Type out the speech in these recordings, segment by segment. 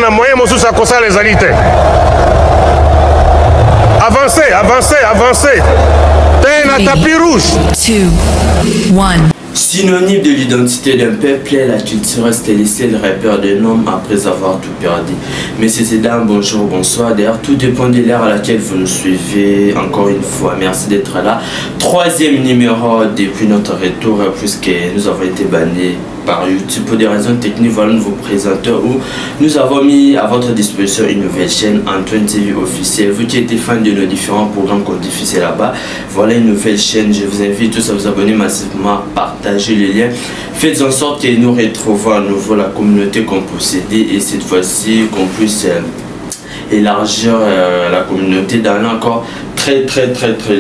na moyen mosusu akosala ezali te. Avancez, avancez, avancez. T'es na tapis rouge. 2, 1. Synonyme de l'identité d'un peuple, la culture reste laissée le repère d'un homme après avoir tout perdu. Messieurs et dames, bonjour, bonsoir. D'ailleurs, tout dépend de l'ère à laquelle vous nous suivez. Encore une fois, merci d'être là. Troisième numéro depuis notre retour, puisque nous avons été bannis par YouTube pour des raisons techniques. Voilà, nous vous présentons où nous avons mis à votre disposition une nouvelle chaîne, Antoine TV officiel. Vous qui êtes fan de nos différents programmes qu'on diffuse là-bas, voilà une nouvelle chaîne. Je vous invite tous à vous abonner massivement, partager les liens. Faites en sorte que nous retrouvons à nouveau la communauté qu'on possédait et cette fois-ci qu'on puisse élargir la communauté d'aller encore très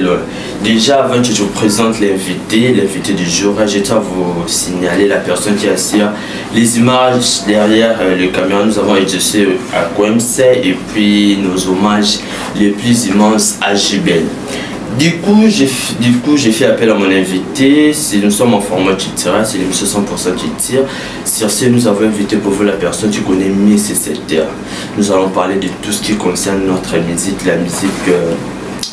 loin. Déjà, avant que je vous présente l'invité du jour, je tiens à vous signaler la personne qui assure les images derrière le caméra. Nous avons exercé à KOMC et puis nos hommages les plus immenses à JBL. Du coup, j'ai fait appel à mon invité. Nous sommes en format culturel, c'est l'émission 100% culture. Sur ce, nous avons invité pour vous la personne qui connaît mieux ce secteur. Nous allons parler de tout ce qui concerne notre musique, la musique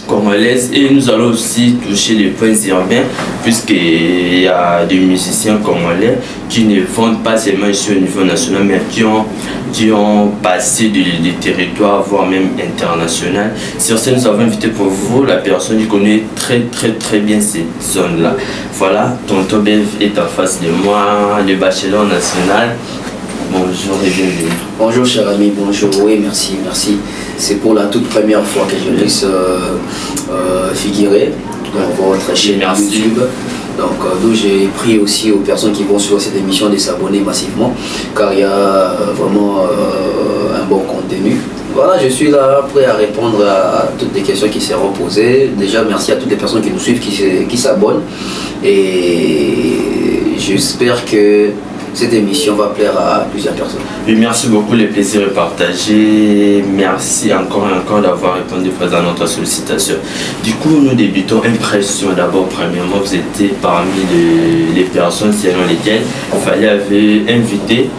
congolaise, et nous allons aussi toucher les points urbains puisqu'il y a des musiciens congolais qui ne vendent pas seulement ici au niveau national mais qui ont passé des territoires voire même international. Sur ce, nous avons invité pour vous la personne qui connaît très bien cette zone là. Voilà, Tonton Bev est en face de moi, le bachelor national. Bonjour et bienvenue. Bonjour cher ami, bonjour, oui merci. C'est pour la toute première fois que je puisse figurer dans votre chaîne YouTube. Donc d'où j'ai pris aussi aux personnes qui vont sur cette émission de s'abonner massivement car il y a vraiment un bon contenu. Voilà, je suis là prêt à répondre à toutes les questions qui seront posées. Déjà merci à toutes les personnes qui nous suivent, qui s'abonnent et j'espère que cette émission va plaire à plusieurs personnes. Oui, merci beaucoup, le plaisir est partagé. Merci encore et encore d'avoir répondu présent à notre sollicitation. Du coup, nous débutons. Impression d'abord, premièrement, vous étiez parmi les personnes selon lesquelles il fallait inviter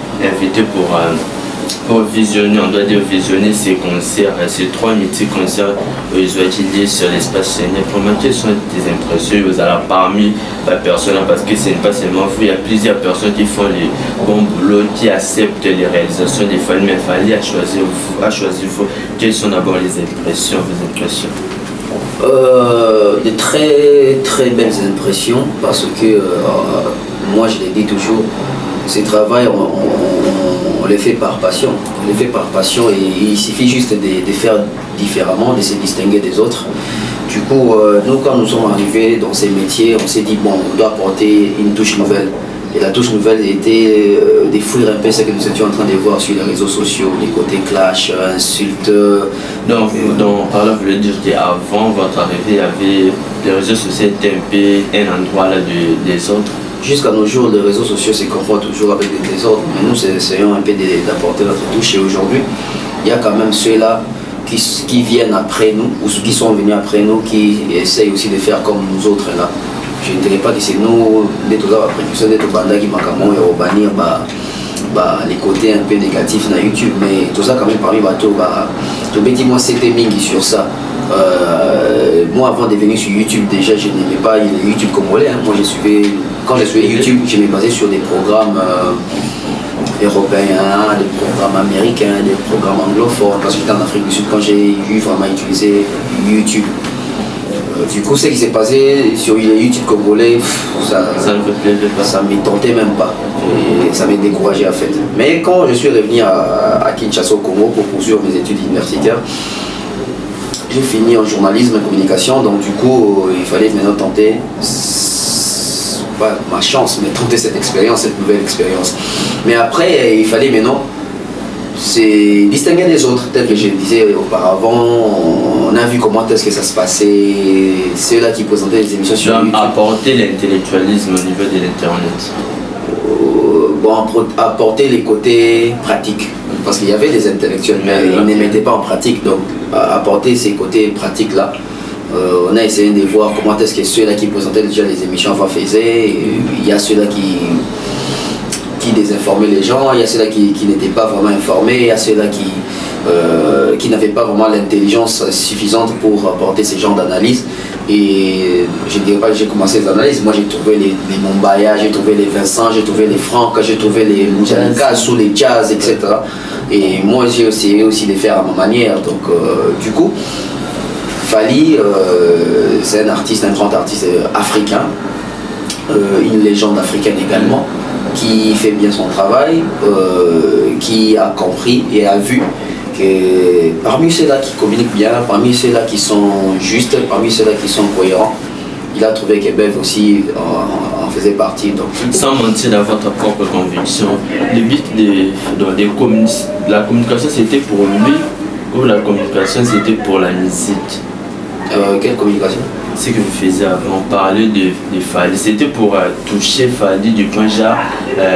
pour visionner, on doit dire visionner ces concerts, ces 3 mythiques concerts ils ont été liés sur l'espace scénique. Comment quelles sont tes impressions vous allez parmi la personne parce que ce n'est pas seulement vous, il y a plusieurs personnes qui font les bons boulots, qui acceptent les réalisations des femmes, mais il fallait à choisir vous. Quelles sont d'abord les impressions, vos impressions? De très belles impressions parce que moi je l'ai dit toujours, ce travail on les fait par passion. On les fait par passion et il suffit juste de faire différemment, de se distinguer des autres. Du coup, nous quand nous sommes arrivés dans ces métiers, on s'est dit bon, on doit apporter une touche nouvelle. Et la touche nouvelle était d'effouiller un peu ce que nous étions en train de voir sur les réseaux sociaux, les côtés clash, insultes. Donc par là, vous voulez dire qu'avant votre arrivée, il y avait les réseaux sociaux étaient un peu un endroit là des autres. Jusqu'à nos jours, les réseaux sociaux se confrontent toujours avec des désordres, mais nous essayons un peu d'apporter notre touche. Et aujourd'hui, il y a quand même ceux-là qui viennent après nous, ou ceux qui sont venus après nous, qui essayent aussi de faire comme nous autres là. Je ne dirais pas que c'est nous, les précurseurs des Tobanda qui m'ont et au bannir les côtés un peu négatifs dans YouTube, mais tout ça quand même parmi bateau, je me dis moi c'était mingi sur ça. Moi avant de venir sur YouTube déjà je n'aimais pas le YouTube congolais, hein. Moi quand je suivais YouTube je me basais sur des programmes européens, des programmes américains, des programmes anglophones parce que j'étais en Afrique du Sud quand j'ai eu vraiment utilisé YouTube. Du coup, ce qui s'est passé sur le YouTube congolais, ça ne me tentait même pas. Et ça m'a découragé en fait. Mais quand je suis revenu à Kinshasa au Congo pour poursuivre mes études universitaires, j'ai fini en journalisme et communication. Donc du coup, il fallait maintenant tenter, pas ma chance, mais tenter cette expérience, cette nouvelle expérience. Mais après, il fallait maintenant c'est distinguer des autres, tel que je le disais auparavant. On a vu comment est-ce que ça se passait, ceux-là qui présentaient les émissions sur YouTube. Apporter l'intellectualisme au niveau de l'internet. Bon, apporter les côtés pratiques, parce qu'il y avait des intellectuels mais ils ne mettaient pas en pratique, donc apporter ces côtés pratiques là. On a essayé de voir comment est-ce que ceux-là qui présentaient déjà les émissions faisaient, il y a ceux-là qui désinformaient les gens, il y a ceux-là qui n'étaient pas vraiment informés, il y a ceux-là qui n'avaient pas vraiment l'intelligence suffisante pour apporter ce genre d'analyse. Et je ne dirais pas que j'ai commencé les analyses, moi j'ai trouvé les Mombaya, j'ai trouvé les Vincent, j'ai trouvé les Franck, j'ai trouvé les Moujalika sous les jazz, etc. Et moi j'ai essayé aussi de les faire à ma manière. Donc du coup, Fally, c'est un artiste, un grand artiste africain, une légende africaine également, qui fait bien son travail, qui a compris et a vu que parmi ceux-là qui communiquent bien, parmi ceux-là qui sont justes, parmi ceux-là qui sont cohérents, il a trouvé que Bev aussi en faisait partie. Donc, sans mentir d'avoir ta propre conviction, le but de la communication c'était pour lui ou la communication c'était pour la musique? Quelle communication? Ce que vous faisiez avant, parler de Fally, c'était pour toucher Fally du point genre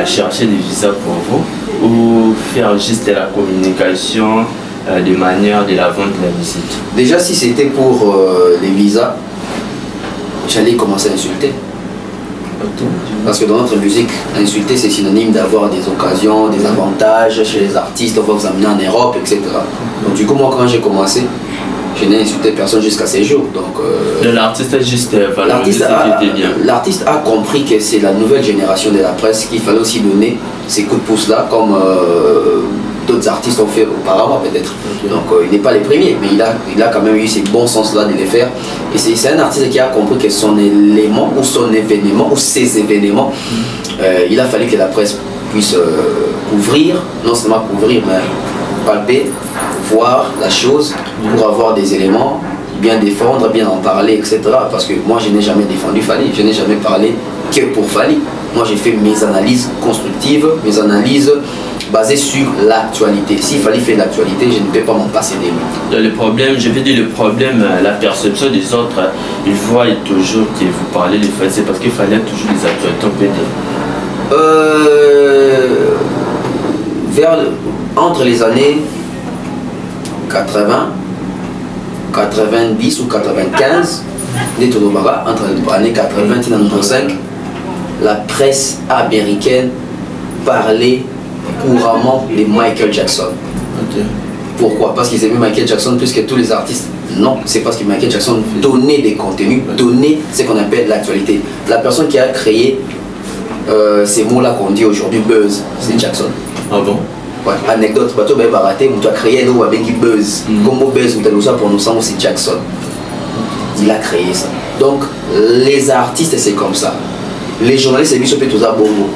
chercher des visas pour vous ou faire juste la communication de manière de la vente de la musique? Déjà si c'était pour les visas, j'allais commencer à insulter. Parce que dans notre musique, insulter c'est synonyme d'avoir des occasions, des avantages chez les artistes, on va vous amener en Europe, etc. Donc du coup moi quand j'ai commencé, je n'ai insulté personne jusqu'à ces jours. Donc l'artiste a juste valorisé ce qui était bien. L'artiste a compris que c'est la nouvelle génération de la presse qu'il fallait aussi donner ces coups de pouce là comme d'autres artistes ont fait auparavant peut-être. Donc il n'est pas les premiers, mais il a quand même eu ces bons sens là de les faire. Et c'est un artiste qui a compris que son élément ou son événement ou ses événements, il a fallu que la presse puisse couvrir, non seulement couvrir, mais palper, voir la chose pour avoir des éléments, bien défendre, bien en parler, etc. Parce que moi je n'ai jamais défendu Fally, je n'ai jamais parlé que pour Fally. Moi j'ai fait mes analyses constructives, mes analyses basées sur l'actualité. Si Fally fait l'actualité, je ne peux pas m'en passer des mots. Le problème, je vais dire le problème, la perception des autres, ils voient toujours que vous parlez de Fally, c'est parce qu'il fallait toujours des actualités, on peut dire. Entre les années 80, 90 ou 95, entre les années 80 et 95, la presse américaine parlait couramment de Michael Jackson. Pourquoi? Parce qu'ils aimaient Michael Jackson plus que tous les artistes? Non, c'est parce que Michael Jackson donnait des contenus, donnait ce qu'on appelle l'actualité. La personne qui a créé ces mots-là qu'on dit aujourd'hui buzz, c'est Jackson. Ah bon? Ouais, anecdote, bateau ben baraté, tu as créé un avec buzz. Comme buzz, tu as ça pour nous c'est Jackson. Il a créé ça. Donc les artistes c'est comme ça. Les journalistes c'est peut tout ça bongo.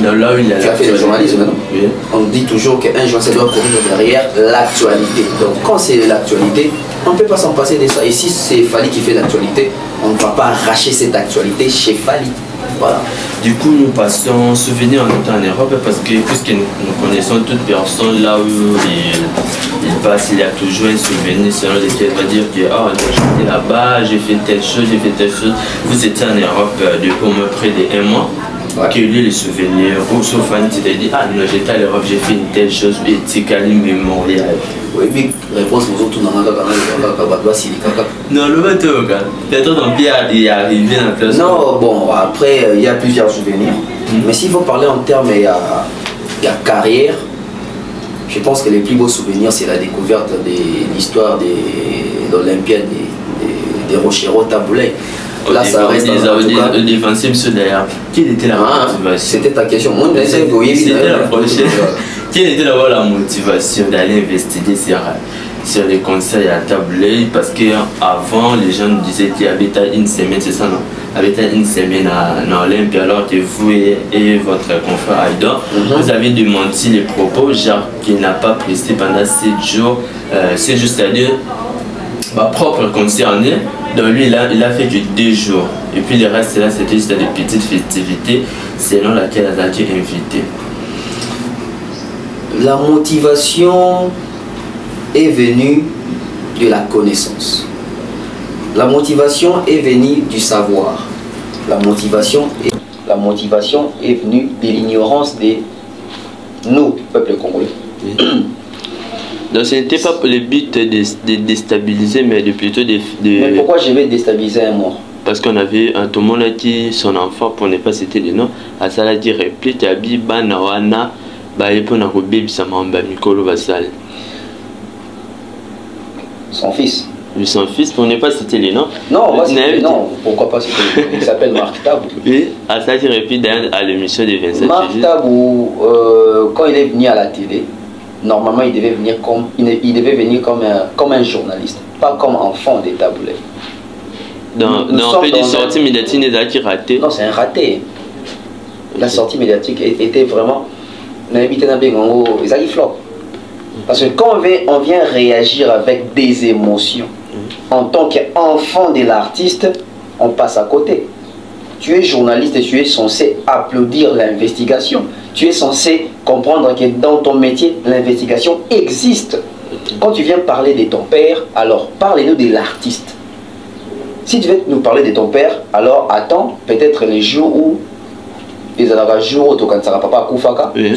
Là où il a fait le journalisme, non? Oui. On dit toujours qu'un journaliste doit courir derrière l'actualité. Donc quand c'est l'actualité, on ne peut pas s'en passer de ça. Et si c'est Fally qui fait l'actualité, on ne va pas arracher cette actualité chez Fally. Voilà. Du coup, nous passons souvenir en étant en Europe parce que puisque nous connaissons toute personne là où il passe, il y a toujours un souvenir selon lequel il va dire que oh, j'étais là-bas, j'ai fait telle chose, j'ai fait telle chose. Vous étiez en Europe depuis au moins près de 1 mois. Ouais. Que lui les souvenirs, ou sauf Fanny, tu t'es dit ah non, j'étais à l'Europe, j'ai fait une telle chose, éthiquement mémorial. Oui, mais réponse aux autres, non, le bateau, peut-être dans bien il est arrivé dans la place. Non, bon, après, il y a plusieurs souvenirs. Mais s'il faut parler en termes de carrière, je pense que les plus beaux souvenirs, c'est la découverte de l'histoire de l'Olympiade des Rochereau Taboulay. Là, ça reste le défensif derrière. Quelle était la motivation? C'était ta question. Moi, c'était la prochaine. Quelle était d'abord la motivation d'aller investiguer sur les conseils à Taboulay? Parce qu'avant, les gens nous disaient qu'il y avait une semaine, c'est ça, non? Il y avait une semaine à Olympia, alors que vous et votre confrère Aïda, vous avez démenti les propos, genre qu'il n'a pas presté pendant 7 jours. C'est juste c'est-à-dire ma propre concernée. Donc lui, il a fait du 2 jours. Et puis le reste, là, c'était juste des petites festivités selon laquelle elle a été invitée. La motivation est venue de la connaissance. La motivation est venue du savoir. La motivation est venue de l'ignorance de nous, peuple congolais. Donc ce n'était pas le but de déstabiliser, mais plutôt de... Mais pourquoi je vais déstabiliser un mort? parce qu'on avait un tout le monde qui son enfant pour ne pas citer le nom à ça la dire réplique à biba na wana ba et pour na ko bebisa mamba mikolo basal son fils. Son fils, pour ne pas citer les noms. Non, moi, non, pourquoi pas citer les noms. Il s'appelle Marc Tabou. Oui, à ça, il répète à l'émission de Vincent. Marc Tabou, quand il est venu à la télé, normalement, il devait venir comme un journaliste, pas comme enfant des Taboulets. Dans une sortie médiatique, il a raté. Non, c'est un raté. La sortie médiatique était vraiment. Ils ont flop. Parce que quand on vient réagir avec des émotions, en tant qu'enfant de l'artiste, on passe à côté. Tu es journaliste et tu es censé applaudir l'investigation. Tu es censé comprendre que dans ton métier, l'investigation existe. Quand tu viens parler de ton père, alors parlez-nous de l'artiste. Si tu veux nous parler de ton père, alors attends peut-être les jours où tu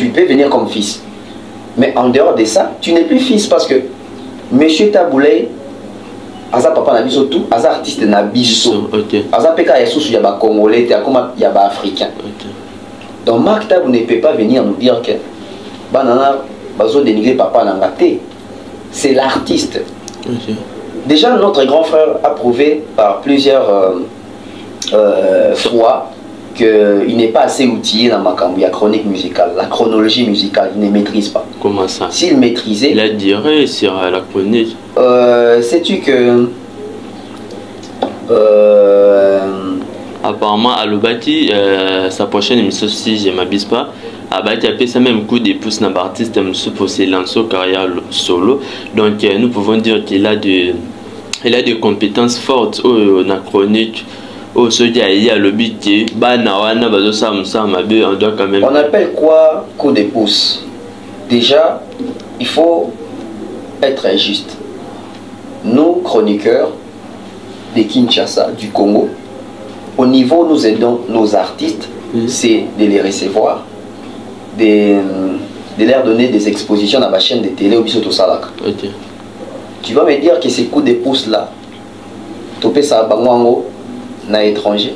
peux venir comme fils. Mais en dehors de ça, tu n'es plus fils parce que Monsieur Taboulé, Aza papa na biso tout, Aza artiste na biso. Aza peka ya sous yaba congolais, yaba africain. Donc Marc Tabou ne peut pas venir nous dire que banana bazo dénigrer papa na ngate. C'est l'artiste. Déjà notre grand frère a prouvé par plusieurs fois qu'il n'est pas assez outillé dans ma chronique musicale, la chronologie musicale, il ne maîtrise pas. Comment ça? S'il maîtrisait... Il a dirait sur la chronique. Sais-tu que... Apparemment, Alobati, sa prochaine émission, si je ne m'abuse pas, Abati a fait ça même coup de pouce dans l'artiste pour se lancer en carrière solo. Donc nous pouvons dire qu'il a des compétences fortes dans la chronique. On appelle quoi coup de pouce? Déjà, il faut être juste. Nous, chroniqueurs de Kinshasa, du Congo, au niveau où nous aidons nos artistes, c'est de les recevoir, de leur donner des expositions dans ma chaîne de télé au Bisoto Salak. Tu vas me dire que ces coups de pouce là, topé ça bango na étranger,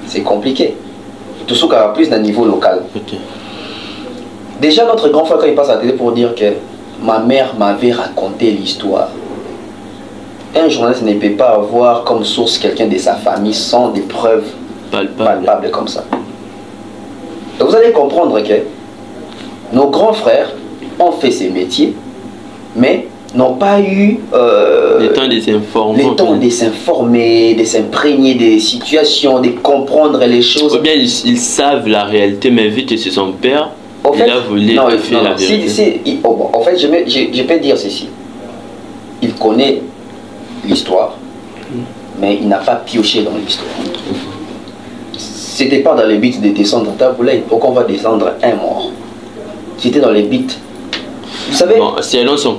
c'est compliqué. Tout ce qui a plus d'un niveau local. Déjà notre grand frère quand il passe à la télé pour dire que ma mère m'avait raconté l'histoire. Un journaliste ne peut pas avoir comme source quelqu'un de sa famille sans des preuves palpables comme ça. Donc vous allez comprendre que nos grands frères ont fait ces métiers, mais n'ont pas eu le temps de s'informer, de s'imprégner des situations, de comprendre les choses. Ou bien ils savent la réalité, mais vu que c'est son père, il a voulu faire la vérité. En fait, je peux dire ceci. Il connaît l'histoire, mais il n'a pas pioché dans l'histoire. C'était pas dans les buts de descendre Taboulé. Pourquoi on va descendre un mort? C'était dans les buts. Vous savez, bon, selon son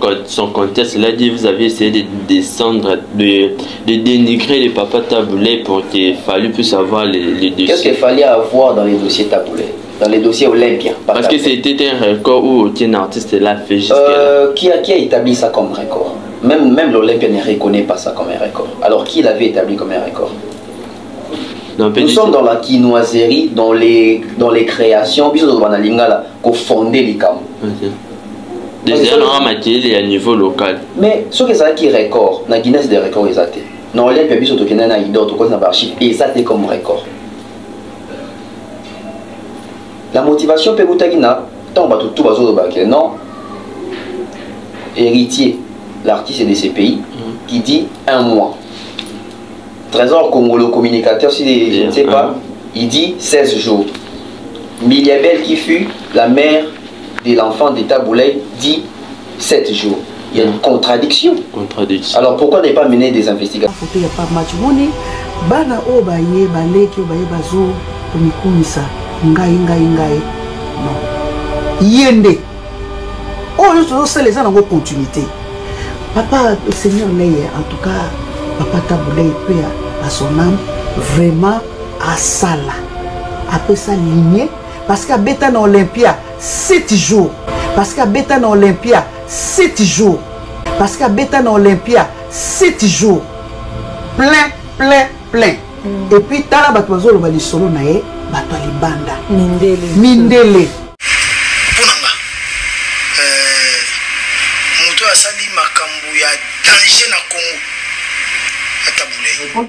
contexte, il a dit vous avez essayé de descendre, de dénigrer les papas Taboulé pour qu'il fallait plus savoir les dossiers. Qu'est-ce qu'il fallait avoir dans les dossiers Taboulé? Dans les dossiers olympiens? Parce que c'était un record où aucun artiste l'a fait jusqu'à qui a établi ça comme record? Même l'Olympia ne reconnaît pas ça comme un record. Alors qui l'avait établi comme un record? Nous sommes dans la quinoiserie, dans les créations, puis nous avons fondé les camps. Déjà, on a il y a un niveau local. Mais ce que ça qui record, na Guinness des records exactés. Dans l'Olympia, puis surtout qu'il y a un idole, tout comme un archive exacté comme record. La motivation peut vous dire tant tout va se non. Héritier, l'artiste de ces pays, qui dit un mois. Trésor Congolo communicateur, si je ne sais pas, il dit 16 jours. Miliabel qui fut la mère de l'enfant de Taboulé dit 7 jours. Il y a une contradiction. Alors pourquoi ne pas mener des investigations? Il n'y a pas match money. Bana o baye baleki baye bazo komikumisa ngai non yende oh je sais les gens ont continuité. Papa le Seigneur en tout cas Papa Taboulé peut à son âme vraiment à Sala après ça ligné parce qu'à Bétan Olympia 7 jours parce qu'à Bétan Olympia 7 jours parce qu'à Bétan Olympia 7 jours plein plein. Et puis tala bato bazoloba lisolo na ye bato ya libanda mindele ponanga moto asali makambo ya danger na Congo atabulei na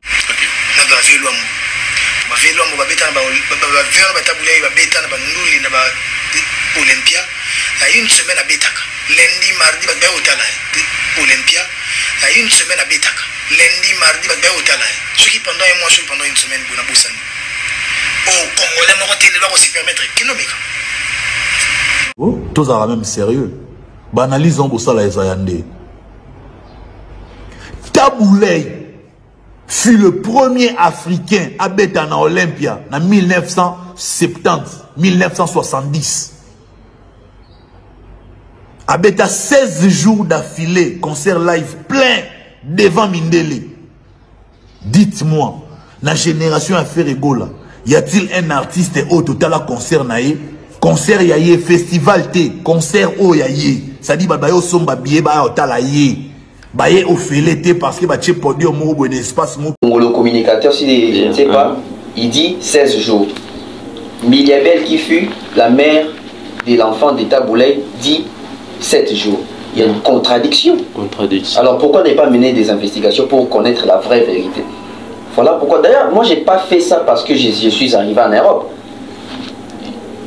bavelwambo babetana bavere batabulei babetana banduli na ba Olympia na une semaine abetaka lundi mardi bato otala Olympia na une semaine abetaka lundi mardi bato otala soki pendant un mois soki pendant une semaine bona bosani au Congolais moko tele ba ko se permettre kinomeka tous à même sérieux banalise en bosala ezayande Tabouley fut le premier Africain à bêta en Olympia en 1970 à bêta 16 jours d'affilée concert live plein devant Mindele. Dites-moi, la génération à faire Egola, y a-t-il un artiste au total à concert naïe? Concert yaye, festival té, concert au yaye. Ça dit bah yo somba billet bah au talaye. Bah au félété parce que bah tu podium mo bon espace mo. Le communicateur, si je ne sais pas, il dit 16 jours. Miliabel qui fut la mère de l'enfant de Tabouley dit 7 jours. Il y a une contradiction. Alors pourquoi ne pas mener des investigations pour connaître la vraie vérité? Voilà pourquoi. D'ailleurs, moi, je n'ai pas fait ça parce que je suis arrivé en Europe.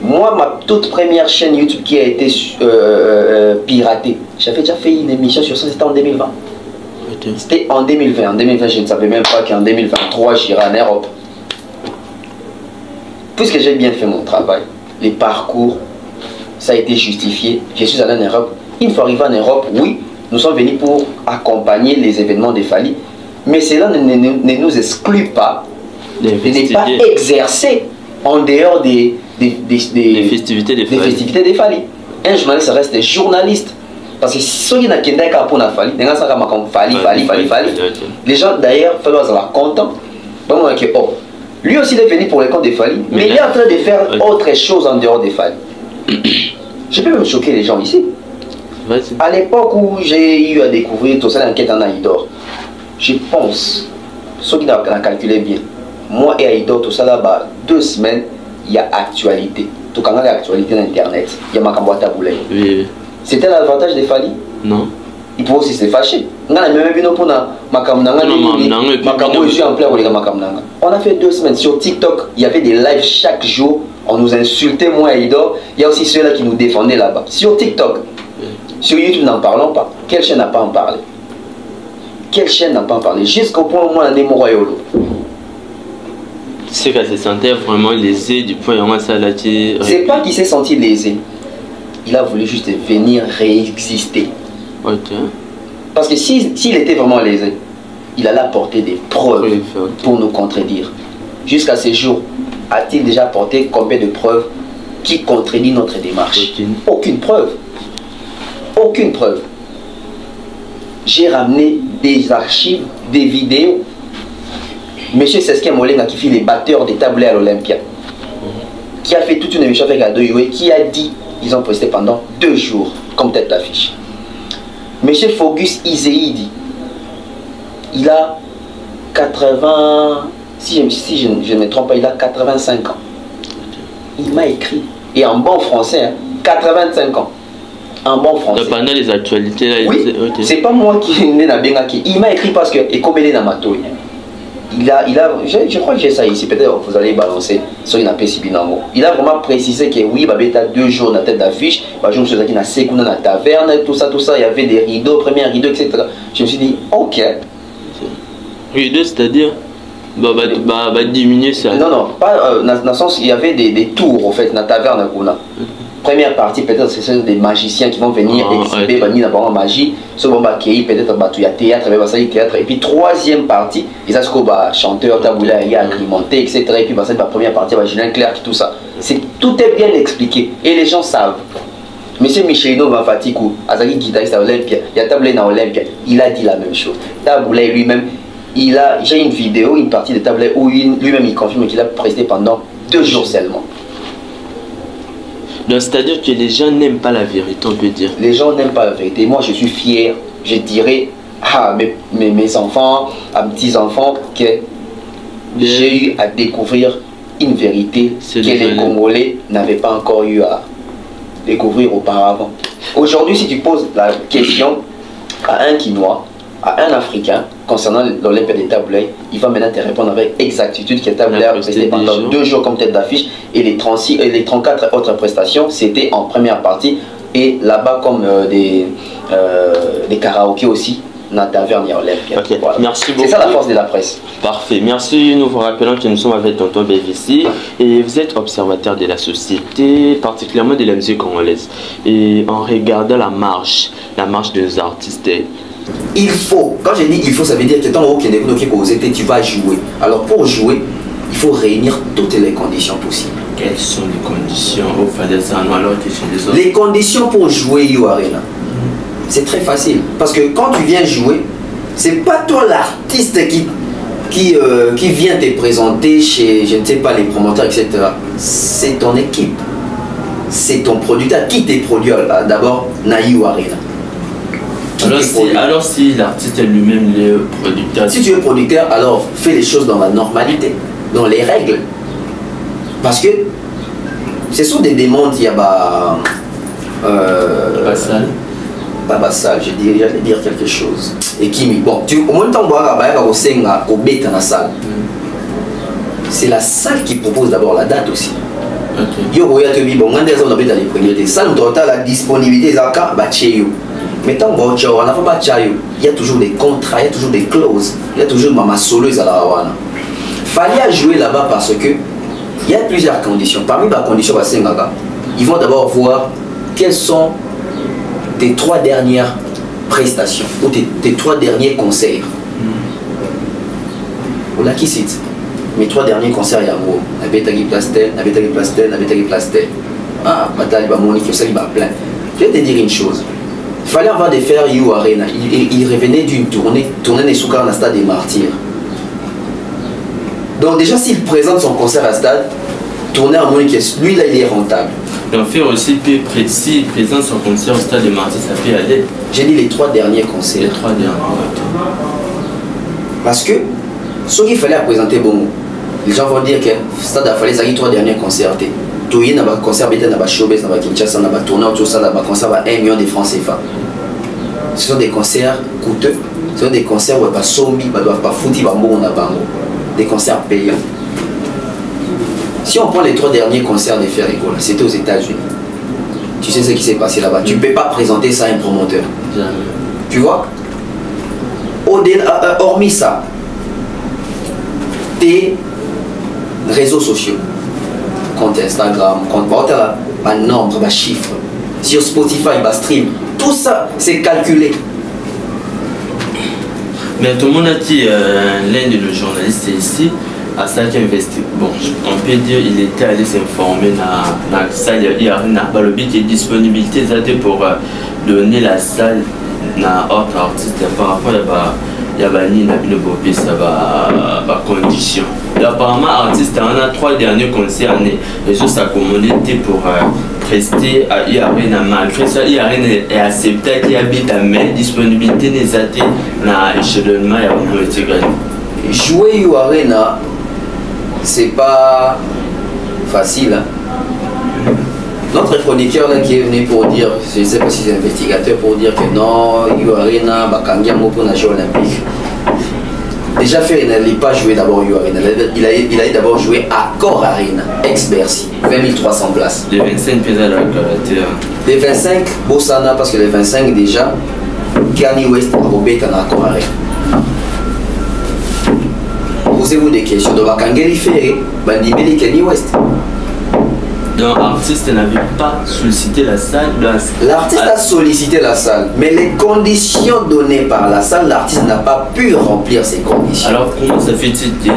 Moi, ma toute première chaîne YouTube qui a été piratée, j'avais déjà fait une émission sur ça, c'était en 2020. C'était en 2020. En 2020, je ne savais même pas qu'en 2023, j'irai en Europe. Puisque j'ai bien fait mon travail, les parcours, ça a été justifié. Je suis allé en Europe. Une fois arrivé en Europe, oui, nous sommes venus pour accompagner les événements des Fali. Mais cela ne nous exclut pas de ne pas exercer en dehors des festivités des Fali. Un journaliste reste journaliste. Parce que si on a quelqu'un pour la Fali, les gens d'ailleurs, il faut être contents. Lui aussi il est venu pour les comptes des Fali, mais il est en train de faire autre chose en dehors des Fali. Je peux même choquer les gens ici. À l'époque où j'ai eu à découvrir tout ça l'enquête en Aïdor, je pense, ceux qui ont calculé bien, moi et Aïdor, tout ça là-bas, 2 semaines, il y a actualité. Tout quand il y a actualité sur Internet, il y a Makambo Tabouley. Oui. C'était l'avantage des Fali? Non. Il peut aussi se fâcher. On a fait 2 semaines sur TikTok, il y avait des lives chaque jour, on nous insultait, moi et Aïdor. Il y a aussi ceux-là qui nous défendaient là-bas. Sur TikTok. Sur YouTube, n'en parlons pas. Quelle chaîne n'a pas en parlé? Quelle chaîne n'a pas en parlé? Jusqu'au point où on a des Moroyolo. C'est qu'elle se sentait vraiment lésée du point où on s'est lâché. C'est pas qu'il s'est senti lésé. Il a voulu juste venir réexister. Ok. Parce que s'il était vraiment lésé, il allait apporter des preuves pour nous contredire. Jusqu'à ce jour, a-t-il déjà apporté combien de preuves qui contredisent notre démarche? Aucune preuve. Aucune preuve. J'ai ramené des archives, des vidéos. Monsieur Seskia Molenga qui fait les batteurs des tablés à l'Olympia, qui a fait toute une émission avec Adoyoé, qui a dit ils ont presté pendant 2 jours comme tête d'affiche. Monsieur Fogus Izéidi, il a 80, si je ne me trompe pas, il a 85 ans. Il m'a écrit, et en bon français, hein, 85 ans. En bon français. Pendant les actualités là, oui, c'est pas moi qui n'ai pas bien qui. Il m'a écrit parce que et comme il est dans ma toile, je crois que j'ai ça ici. Peut-être vous allez balancer sur une appel Sibinamo. Il a vraiment précisé que oui, Babeta 2 jours dans la tête d'affiche. Je me suis dit qu'il y a seconde dans la taverne, tout ça. Il y avait des rideaux, premier rideau, etc. Je me suis dit ok. Rideau, c'est-à-dire diminuer ça. Non, pas dans le sens il y avait des tours en fait dans la taverne. Première partie, peut-être c'est des magiciens qui vont venir exhiber la magie. Ce moment peut-être il y a théâtre, et puis 3e partie, ils ont chanteur, taboula, agrémenté, etc. Et puis la première partie, Julien Clerc, tout ça. Tout est bien expliqué et les gens savent. Monsieur Michelino Vafatikou, Azaki guitariste à Olympia, il y a Taboulé dans Olympia, il a dit la même chose. Taboulé lui-même, j'ai une vidéo, une partie de Taboulé où lui-même il confirme qu'il a presté pendant 2 jours seulement. C'est-à-dire que les gens n'aiment pas la vérité, on peut dire. Les gens n'aiment pas la vérité. Moi, je suis fier. Je dirais à mes enfants, à mes petits-enfants, que j'ai eu à découvrir une vérité que les Congolais n'avaient pas encore eu à découvrir auparavant. Aujourd'hui, si tu poses la question à un Quinois, à un Africain, concernant l'Olympiade des Taboulay, il va maintenant te répondre avec exactitude que Taboulay a resté pendant 2 jours comme tête d'affiche et les 36 et les 34 autres prestations, c'était en première partie et là-bas comme des karaokés aussi. Okay. Voilà. Merci beaucoup. C'est ça la force de la presse. Parfait. Merci. Nous vous rappelons que nous sommes avec Tonton BVC et vous êtes observateur de la société, particulièrement de la musique congolaise. Et en regardant la marche de nos artistes. Il faut, quand je dis il faut, ça veut dire que tant que tu vas jouer. Alors pour jouer, il faut réunir toutes les conditions possibles. Quelles sont les conditions au Les conditions pour jouer You Arena. C'est très facile. Parce que quand tu viens jouer, c'est pas toi l'artiste qui vient te présenter chez, je ne sais pas, les promoteurs, etc. C'est ton équipe. C'est ton producteur qui te produit d'abord You Arena. Alors si l'artiste est lui-même le producteur. Si tu es producteur, alors fais les choses dans la normalité, dans les règles. Parce que ce sont des demandes, il y a pas bassal, j'allais dire quelque chose. Et qui bon, au moins temps au salle. C'est la salle qui propose d'abord la date aussi. Yo bon, la disponibilité mais tant que il y a toujours des contrats, il y a toujours des clauses, il y a toujours ma solo à la Hawana. Fallait jouer là-bas parce que il y a plusieurs conditions. Parmi les conditions, ils vont d'abord voir quelles sont tes 3 dernières prestations ou tes 3 derniers concerts. On a qui cite mes 3 derniers concerts, il y a un mot. Nabetagi Plastel. Ah, Bataille, Monique, ça, il va plein. Je vais te dire une chose. Il fallait avant de faire You Arena. Il revenait d'une tournée des Soukars à Stade des Martyrs. Donc déjà s'il présente son concert à Stade, tourner en Monique, lui là il est rentable. Et on fait aussi plus précis, présente son concert au Stade des Martyrs, ça peut aller. J'ai dit les 3 derniers concerts. Les 3 derniers. Parce que ce qu'il fallait présenter bon, les gens vont dire que Stade a fallu les 3 derniers concerts. Il y a un concert qui est showbiz, Kinshasa, un tournoi, tout ça, un concert à 1 million de francs CFA. Ce sont des concerts coûteux, ce sont des concerts où pas sombi, pas doivent pas foutre, des concerts payants. Si on prend les 3 derniers concerts de Ferrigola, c'était aux États-Unis. Tu sais ce qui s'est passé là-bas. Tu ne peux pas présenter ça à un promoteur. Jamais. Tu vois? Hormis ça, tes réseaux sociaux, compte Instagram, compte un nombre, un chiffre, sur Spotify, un stream, tout ça c'est calculé. Mais tout le monde a dit, l'un de nos journalistes ici, à ça qui investit. Bon, on peut dire il était allé s'informer dans la salle, il y a une disponibilité pour donner la salle à autre artiste par rapport à il y a condition. Et apparemment, artiste, on a 3 derniers concerts et juste sa communauté pour rester à Iarena. Malgré ça, Iarena est accepté qu'il habite à main, disponibilité des athées dans l'échelonnement et à jouer Iarena, c'est pas facile. Hein? Notre chroniqueur là qui est venu pour dire, je ne sais pas si c'est investigateur, pour dire que non, Arena, Bakangiamo pour les Jeux Olympiques. Déjà fait, il n'a pas joué d'abord Arena, il a d'abord joué à Accor Arena, ex-Bercy, 20 300 places. Les 25 pédales à caractère. Les 25, Bossana, parce que les 25 déjà, Kanye West, Robert en Accor Arena. Posez-vous des questions de Bakangeli Ferré, Bandimeli Kanye West. Donc l'artiste n'avait pas sollicité la salle. L'artiste a sollicité la salle, mais les conditions données par la salle, l'artiste n'a pas pu remplir ces conditions. Alors comment ça fait-il que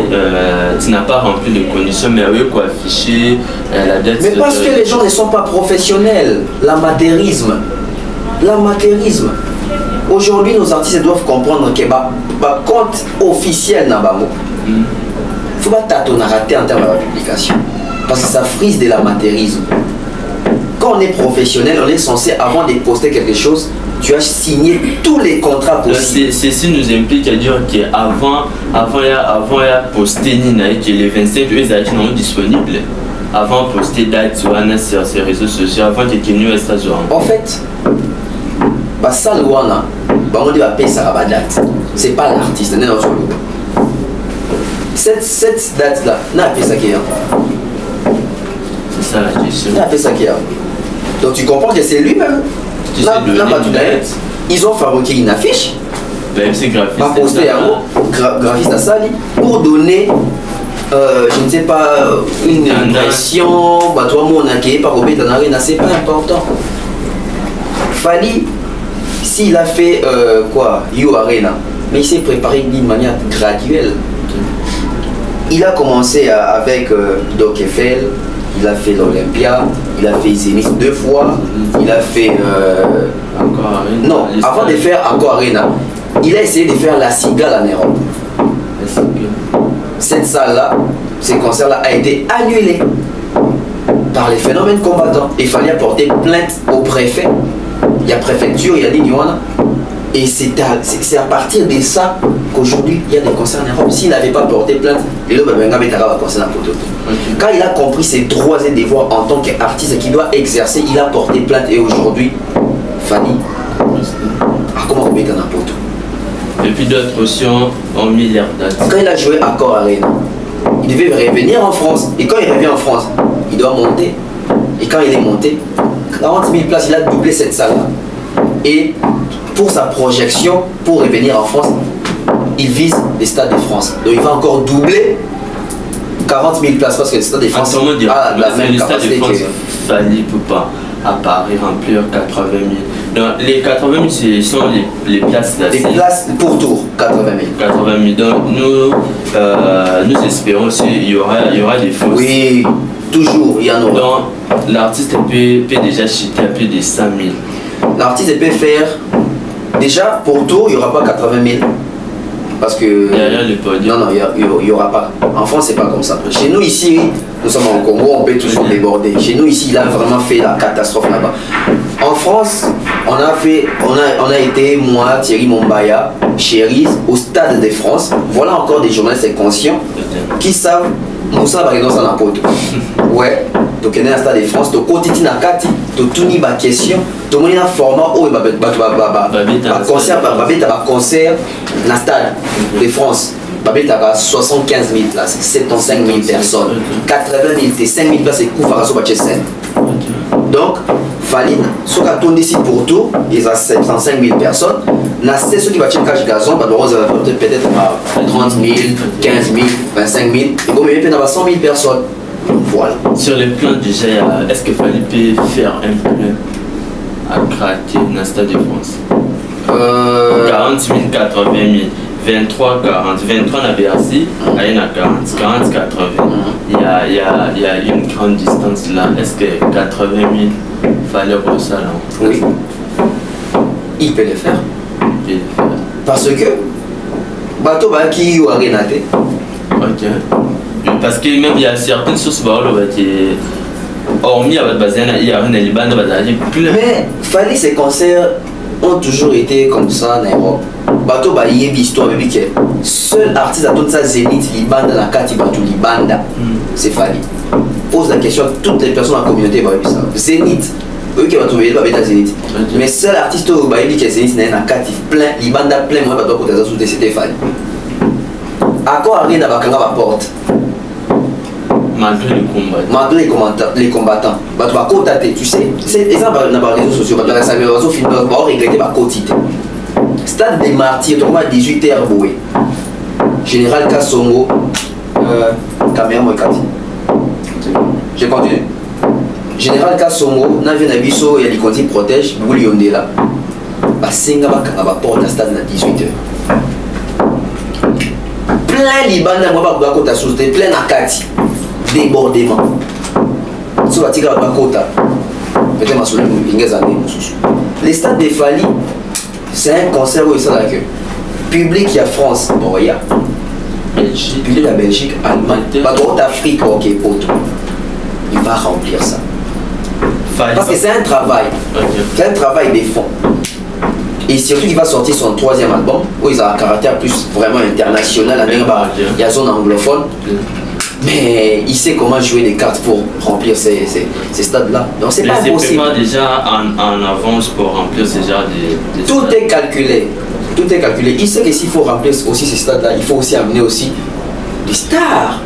tu n'as pas rempli les conditions, mais oui, quoi, afficher la dette? Mais parce que les gens ne sont pas professionnels. L'amateurisme. L'amateurisme. Aujourd'hui, nos artistes doivent comprendre que le compte officiel n'a pas il ne faut pas tâtonner rater en termes de publication. Parce que ça frise de l'amateurisme. Quand on est professionnel, on est censé, avant de poster quelque chose, tu as signé tous les contrats possibles. Ceci nous implique à dire qu'avant il y a posté Nina et que les 27 eux ils sont disponibles. Avant poster date sur ces réseaux sociaux, avant que Kenny reste à Zoran. En fait, ça Luana, on dit payer ça à date. C'est pas l'artiste, n'est pas sur le. Cette date là, n'a pas ça qui est. C'est ça la question. N'a pas ça qui est. Donc tu comprends que c'est lui-même. Ils ont fabriqué une affiche. C'est graphiste. Pas posté à graphiste à Sali pour donner. Je ne sais pas, une impression, toi, mon accueil, par Robert Tanarina, c'est pas important. Fali, s'il a fait quoi, You Arena, mais il s'est préparé d'une manière graduelle. Il a commencé avec Doc Eiffel, il a fait l'Olympia, il a fait Zénith 2 fois, il a fait. Encore Arena. Non, avant de faire Encore Arena, il a essayé de faire La Cigale en Europe. Cette salle-là, ce concert-là a été annulé par les phénomènes combattants. Il fallait apporter plainte au préfet. Il y a préfecture, il y a l'Union. Et c'est à partir de ça qu'aujourd'hui, il y a des concerts en Europe. S'il n'avait pas porté plainte, quand il a compris ses droits et devoirs en tant qu'artiste qui doit exercer, il a porté plainte. Et aujourd'hui, Fanny, comment on met un n'importe où. Et puis d'autres options ont mis leur date. Quand il a joué Encore Arena, il devait revenir en France. Et quand il revient en France, il doit monter. Et quand il est monté, 40 000 places, il a doublé cette salle-là. Et pour sa projection, pour revenir en France, il vise les Stades de France. Donc il va encore doubler 40 000 places parce que le Stade de France a la même capacité que... Fali ne peut pas à Paris remplir 80 000. Donc, les 80 000, ce sont les places là. Les places pour tour, 80 000. 80 000. Donc, nous espérons qu'il y aura des fausses. Oui, toujours, il y en aura. Donc, l'artiste peut déjà chuter à plus de 100 000. L'artiste peut faire. Déjà, pour tour, il n'y aura pas 80 000. Parce que. Il n'y a rien de podium. Non, il n'y aura pas. En France, c'est pas comme ça. Chez nous, ici, nous sommes en Congo, on peut toujours déborder. Chez nous, ici, il a vraiment fait la catastrophe là-bas. En France, on a été, moi, Thierry Mombaya, Chéris, au Stade de France. Voilà encore des journalistes conscients qui savent. Moussa Bageno ça n'a pas tout. Ouais, donc on est au Stade de France, donc côté Tinakati, donc tout n'y a pas question. Tout le monde a un format où il va concert dans le Stade de France. Il y a 75 000 places, 75 000 personnes, 80 000, 5 000 places et couvre à ce scène. Donc, Faline, ce qu'on a tourné ici pour tout, il y a 75 000 personnes. C'est ceux qui vont chercher le gazon, peut-être 30 000, 15 000, 25 000, et comme il y a 100 000 personnes. Voilà. Sur le plan déjà, est-ce que Fali peut faire un plan à craquer dans le Stade de France 40 000, 80 000. 23, 40, 23 na BRC, il y a 40, 40, 80. Il y a une grande distance là. Est-ce que 80 000 fallait pour ça là? Oui. Il peut le faire. Parce que bateau qui ou Arenaté. Ok. Parce que même il y a certaines sources qui hormis à Bazana, il y a une Liban mais fallait ces concerts ont toujours été comme ça en Europe. Bateau ba yebi histoire mais que seul artiste à toute sa zénith Libanda la Kati Batou Libanda c'est Fali. Pose la question à toutes les personnes dans la communauté ba yebi ça. Zénith eux qui va trouver le babeta Zénith. Mais seul artiste au ba yebi que Zénith n'est na Kati plein Libanda plein moi ba doit côté ça sous c'était Fali. Encore arrive dans bakanga ba porte. Malgré les combats. Malgré les combattants. Bah tu vas cotater, tu sais. C'est exemple dans les réseaux sociaux, bah ça veut dire film va regretter ba quotité. Stade des Martyrs, on va 18h boué. Général Kassongo, caméra moi Kati. Je continue. Général Kassongo, Navi Nabiso et Likonti protège, Bouli Yondela. Bah singa ba porte à stade à 18h. Plein Liban, moi ba kota sauté, plein à Kati. Débordement. Si on va tirer à Bakota, peut-être ma soleil, les stades de Fali, c'est un concert où il s'en accueille. Public, il y a France, bon, il y a Belgique, public, la Belgique, Allemagne, pas trop d'Afrique, ok, poteau. Il va remplir ça. Parce que c'est un travail. C'est un travail des fonds. Et surtout qu'il va sortir son 3e album, où il a un caractère plus vraiment international, il y a zone anglophone. Mais il sait comment jouer les cartes pour remplir ces stades-là. Donc c'est pas possible. Il déjà en avance pour remplir ces genres de Tout est calculé. Tout est calculé. Il sait que s'il faut remplir aussi ces stades-là, il faut aussi amener aussi des stars.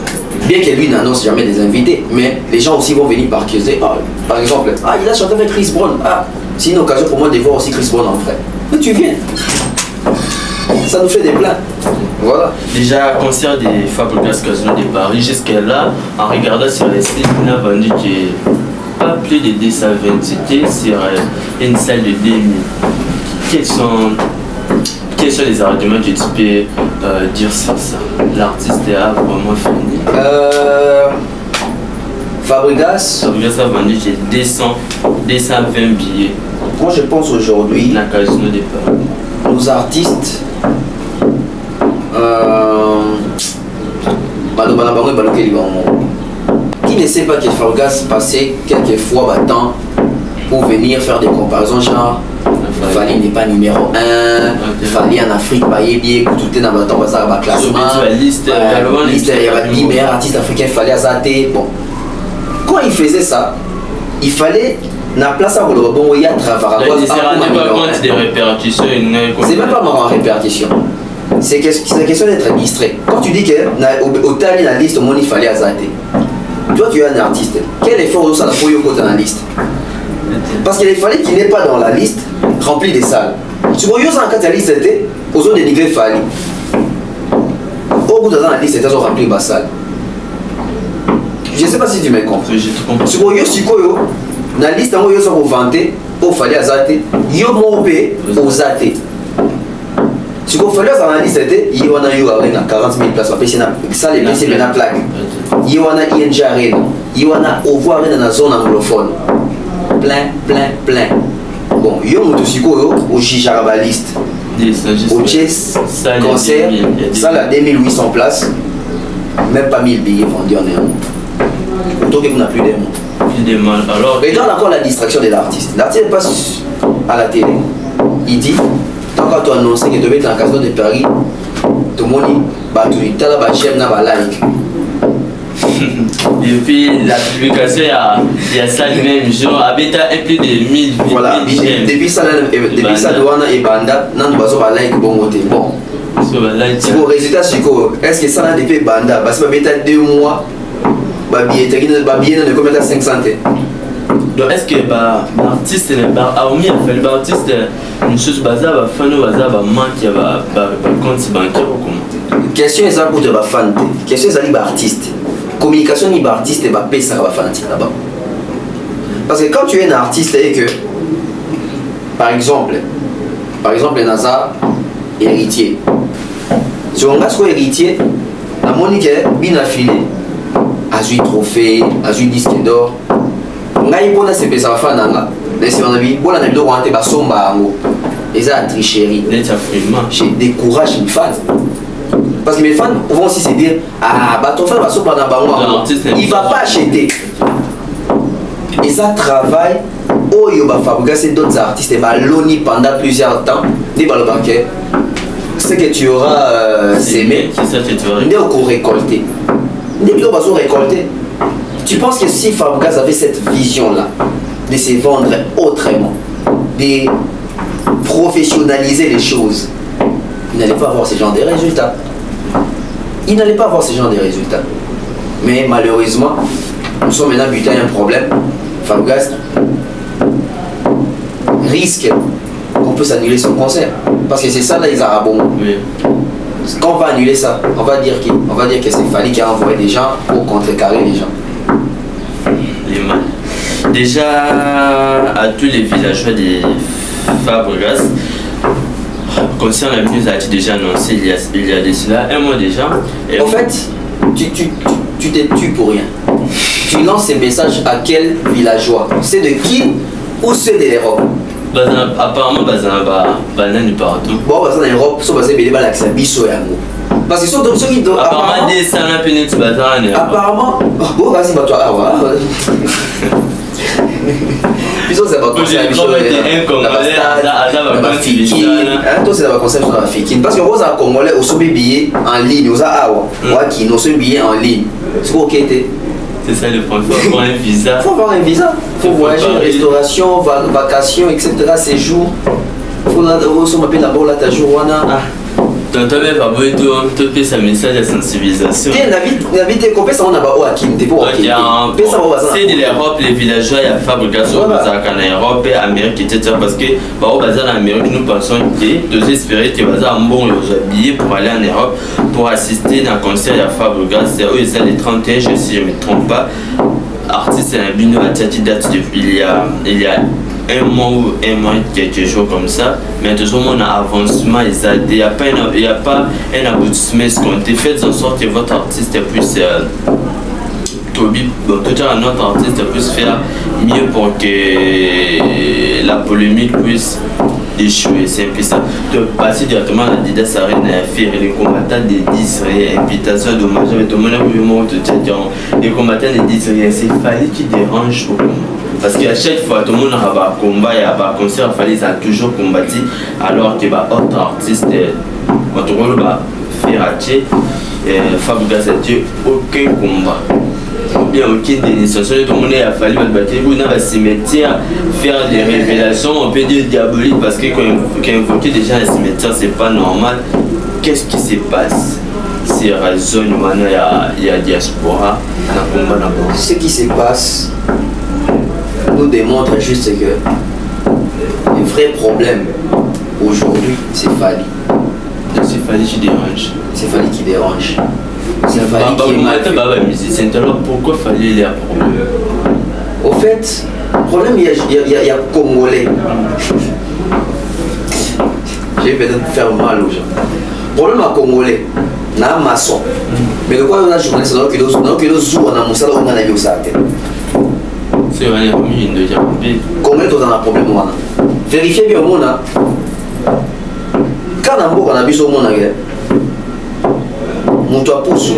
Bien que lui n'annonce jamais des invités, mais les gens aussi vont venir par curiosité. Par exemple, il a chanté avec Chris Brown. C'est une occasion pour moi de voir aussi Chris Brown en vrai. Mais tu viens. Ça nous fait des plans. Voilà. Déjà, concert des Fabregas Casino de Paris, jusqu'à là, en regardant sur les sites, on a vendu que pas plus de 220 tickets sur une salle de 2000. Quels sont les arguments que tu peux dire sur ça? L'artiste a vraiment fini. Fabregas a vendu que 220 billets. Moi je pense aujourd'hui, la Casino de Paris, nos artistes qui ne sait pas que Fabregas passait quelques fois battant pour venir faire des comparaisons genre Fali n'est pas numéro 1, Fali en Afrique, bien tout est dans le classement, liste, il y a 10 meilleurs artistes africains, Fali Azate. Bon, quand il faisait ça, il fallait na place à le bon il y a travail. Des répercussions, c'est même pas marrant en répercussion. C'est question d'être distrait. Quand tu dis que au tali la liste, il fallait Azate. Toi tu es un artiste. Quel effort ça pour y dans la liste? Parce qu'il fallait qu'il n'est pas dans la liste remplie des salles. Si vous avez en cas de liste, aux autres dénigrés Fali. Au bout de la liste, ils ont rempli les salles. Je ne sais pas si tu m'as compris. Si vous avez la liste, vous avez vanté, il fallait Azate. Il y a aux athées. Si vous faites dans la liste, il y a 40 000 places. Ça, les places, c'est une plaque. Il y a ING Arena. Il y a Ovo Arena dans la zone anglophone. Plein. Bon, il y a au Chijaraba liste. Au Chess, concert, ça, la 2800 places. Même pas 1000 billets vendus en un. Autant que vous n'avez plus des mots. Et dans encore la distraction de l'artiste. L'artiste passe à la télé. Il dit. Quand tu annonces que tu vas être en Casino de Paris, tout le monde dit tu as j'aime na like. Depuis la publication, il y a ça le même jour, avec plus de 1000 voilà, depuis ça, Douana et Banda, non, tu vas like bon côté. Bon, si vos résultats, est-ce que ça a depuis Banda, parce que tu as 2 mois, tu as combien de 500? Donc est-ce que l'artiste l'artiste une chose bazar va fan ou bazar va manquer va compte bancaire ou comment? Question est ça pour te va fan. Question est ça libre artiste. Communication libre artiste et va payer ça va fan là-bas. Parce que quand tu es un artiste et que par exemple Nazar héritier. Si on a ce héritier, la Monique bien affilée, a eu trophée, a eu disque d'or. Ngai bona se pesa fana nga laisse mon ami bona na biloko ante basomba yango eza tricherie je décourage les fans parce que mes fans vont aussi se dire ton fan va somba na bango il va pas acheter et ça travaille oyo ba Fabregas d'autres artistes va loni pendant plusieurs temps ni ba le banquet c'est que tu auras sémé c'est ça que tu auras récolté ni biloko baso récolter. Tu penses que si Fabregas avait cette vision-là, de se vendre autrement, de professionnaliser les choses, il n'allait pas avoir ce genre de résultats. Mais malheureusement, nous sommes maintenant butés à un problème. Fabregas risque qu'on puisse annuler son concert. Parce que c'est ça là, les Arabes. Oui. Quand on va annuler ça, on va dire que c'est Fali qui a envoyé des gens pour contrecarrer les gens. Déjà à tous les villageois de Fabregas, concernant la news a été déjà annoncé il y a de cela un mois déjà. En fait, tu te tues pour rien. Tu lances ces messages à quel villageois? C'est de qui ou c'est de l'Europe? Apparemment, banane partout. Bon, parce que l'Europe, c'est basé sur l'accès biso et amour. Parce que ceux qui doivent. Apparemment, des salons pénètrent banane. Apparemment, bon, vas-y, toi, Biso c'est pas conseil biso un congolais to c'est pas conseil sur la fikine parce que vous a congolais au sobi billet en ligne vous a awa waki no sobi billet en ligne c'est OK c'est ça le point, faut avoir un visa. Faut avoir un visa, faut voyager, restauration, vacations, etc. Séjour. Faut m'appeler d'abord là ta jour donc toi même pas beau tout ça message de sensibilisation. N'habite qu'on peut ça on a pas au Hakim, t'es pour Hakim. C'est de l'Europe les villageois il y a fabrication en Europe et Amérique etc. parce que bah au bazar en Amérique nous pensons que deux espérer que bazar bon ils habillés pour aller en Europe pour assister à un concert il y a fabrication c'est eux ils sont les 31 si je me trompe pas artiste un bino à tête date depuis il y a un mois quelques jours comme ça mais toujours on a avancement il n'y a pas un aboutissement escompté faites en sorte que votre artiste puisse notre artiste puisse faire mieux pour que la polémique puisse échouer c'est un peu ça de passer directement à la Didas Arena à faire les combattants des 10 invitation dommage avec tout le monde les combattants des 10 c'est fallait qui dérange beaucoup parce qu'à chaque fois tout le monde a un combat et un concert il fallait toujours combattre alors que autre artiste votre rôle va faire fabriquer aucun combat ou bien aucune dénonciation tout le monde a fallu dans le cimetière faire des révélations on peut dire diaboliques parce que quand invoquer déjà un cimetière c'est pas normal qu'est-ce qui se passe c'est raison il y a diaspora dans le combat d'abord ce qui se passe nous démontre juste que le vrai problème aujourd'hui c'est Fally. C'est Fally qui dérange. C'est Fally qui dérange. C'est Fally qui est musicien. Alors pourquoi Fally il y a problème? Au fait, le problème il y a Congolais. Je vais peut-être faire mal aux gens. Le problème à Congolais, il y a un maçon. Mais le quoi on a journaliste dans que nous jouons dans mon salon on a vu ça. C'est vrai, il y a un Congolais dans un problème vérifiez bien au monde. Quand on a vu au monde mon toit pousse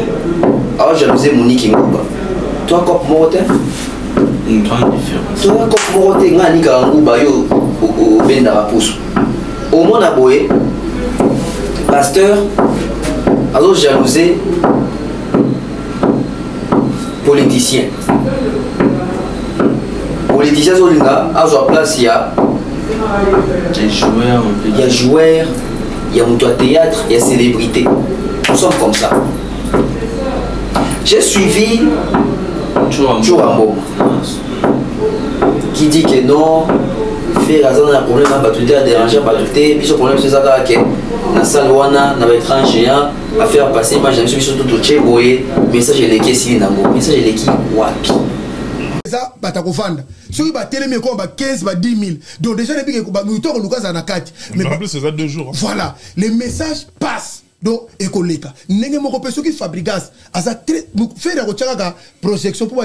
alors jalousie Monique Ngouba toi comme Morote une grande différence toi comme Morote ngani ka Ngouba yo au benda pousse au monde a boé pasteur alors jalousie politicien zolinga à sa place il y a joueurs il y a mon théâtre il y a célébrité nous sommes comme ça j'ai suivi Chourambo qui dit que non faire un problème à battuter à déranger à battuter puis ce problème c'est ça que na salle wana na écran géant à faire passer moi j'ai suivi surtout tout boye message les si nango message les qui wapi ça batakofanda soki batelemi ko ba 15 ba 10 000 donc déjà depuis que ba muto lukaza na kati mais en plus c'est ça 2 jours voilà les messages passent donc ekoleka ndenge moko pe soki fabrigas asa faire ko tchaka projection pour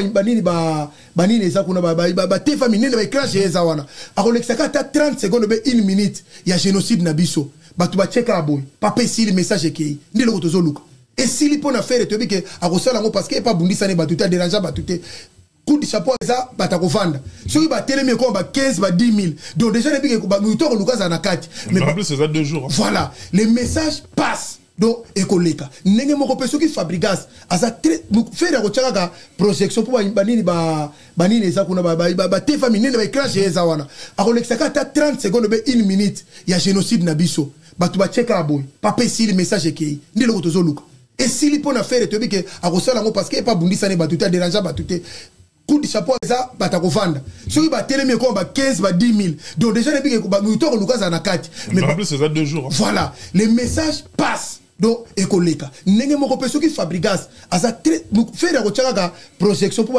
banini eza kuna ba te famille ne ba crash eza wana akolekisa ka 30 secondes be 1 minute ya génocide na biso batu ba cheka boy papa si le message ekei ndile ko tozoluka et si li pona faire to bi ke akosala ngo parce que pas bundisa ne batu ta déranger batu te coup de chapeau ça batakofanda soki batelemi ko ba 15 ba 10 000 donc déjà depuis que ba muto lukaza na kati mais en plus c'est ça 2 jours voilà les messages passent donc ekoleka ndenge moko pe soki fabrigas asa faire ko tchaka projection pour banini eza kuna ba te famille ne ba crash eza wana akolekisa ka 30 secondes be 1 minute ya génocide na biso batu ba cheka boy papa si le message ekei ndile ko tozoluka et si li pona faire to bi ke akosala ngo parce que pas bundisa ne batu ta déranger batu te coup de chapeau ça batakofanda soki batelemi ko ba 15 ba 10 000 donc déjà depuis que ba muto lukaza na kati mais en plus c'est ça 2 jours voilà les messages passent donc ekoleka ndenge moko pe soki fabrigas asa faire ko tchaka projection pour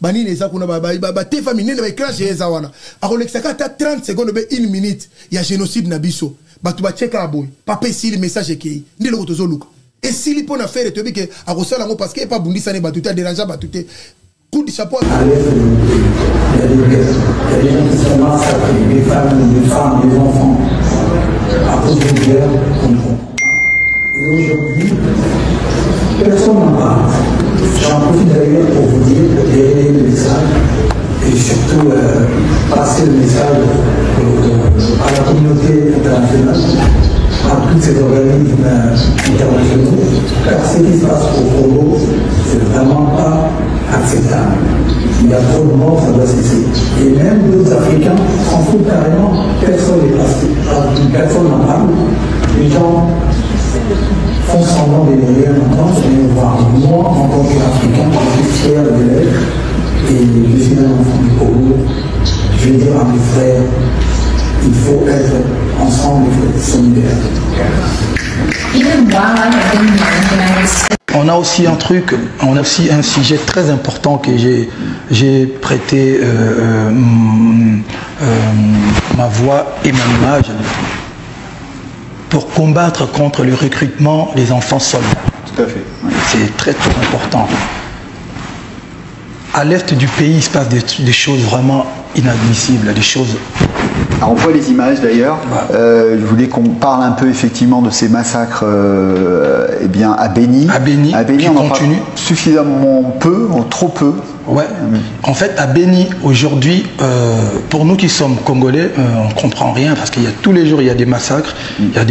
banini eza kuna ba te famille ne ba crash eza wana akolekisa ka 30 secondes be 1 minute ya génocide na biso batu ba cheka boy papa si le message ekei ndile ko tozoluka et si li pona faire to bi ke akosala ngo parce que pas bundisa ne batu ta déranger batu te coup de chapeau. Il y a des gens qui sont massacrés, des femmes, des enfants, à cause de guerre qu'on comprend. Et aujourd'hui, personne n'en parle. J'en profite d'ailleurs pour vous dire que derrière les messages que tous ces organismes internationaux, car ce qui se passe au Congo, c'est vraiment pas acceptable. Il y a trop de morts, ça doit cesser. Et même d'autres Africains s'en foutent carrément, personne n'est passé, personne n'en parle. Les gens font semblant de ne rien entendre, mais voir moi, en tant qu'Africain, je suis fier de l'être, et je suis un enfant du Congo. Je vais dire à mes frères, il faut être ensemble, il faut être solidaires. On a aussi un truc, on a aussi un sujet très important que j'ai prêté ma voix et mon image pour combattre contre le recrutement des enfants soldats. Tout à fait. C'est très très important. À l'est du pays, il se passe des choses vraiment inadmissibles, des choses... Alors on voit les images d'ailleurs. Je voulais qu'on parle un peu effectivement de ces massacres eh bien, à Béni. À Béni, on en parle suffisamment peu, ou trop peu. Ouais. En fait, à Béni, aujourd'hui, pour nous qui sommes Congolais, on ne comprend rien parce qu'il y a tous les jours, il y a des massacres, il y a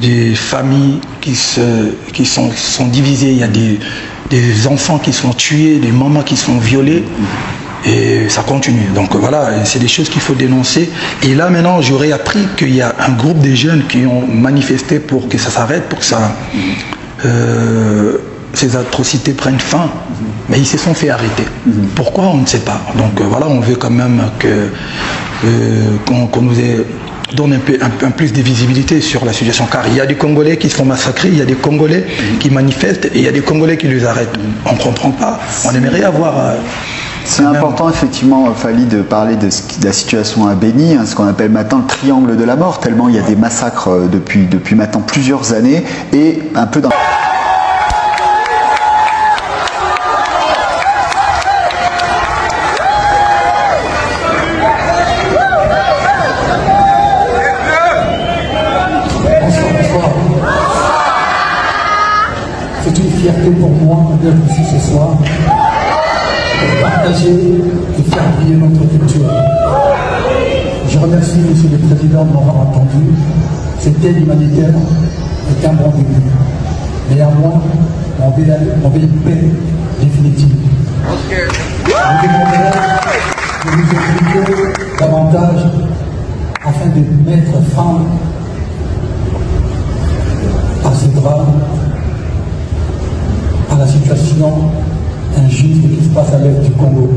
des familles qui sont divisées, il y a des enfants qui sont tués, des mamans qui sont violées. Et ça continue. Donc voilà, c'est des choses qu'il faut dénoncer. Et là maintenant, j'aurais appris qu'il y a un groupe de jeunes qui ont manifesté pour que ça s'arrête, pour que ces atrocités prennent fin. Mais ils se sont fait arrêter. Pourquoi, on ne sait pas. Donc voilà, on veut quand même qu'on nous donne un plus de visibilité sur la situation. Car il y a des Congolais qui se font massacrer, il y a des Congolais qui manifestent et il y a des Congolais qui les arrêtent. On ne comprend pas. On aimerait avoir... C'est important effectivement, Fally, de parler de la situation à Béni, hein, ce qu'on appelle maintenant le triangle de la mort, tellement il y a des massacres depuis maintenant plusieurs années et un peu dans... C'est une fierté pour moi d'être ici ce soir. Partager et faire briller notre culture. Je remercie Monsieur le Président de m'avoir entendu. Cette aide humanitaire est un bon début. Néanmoins, on veut une paix définitive. Je vous demanderai de nous impliquer davantage afin de mettre fin à ce drame, à la situation injuste qui se passe à l'est du Congo.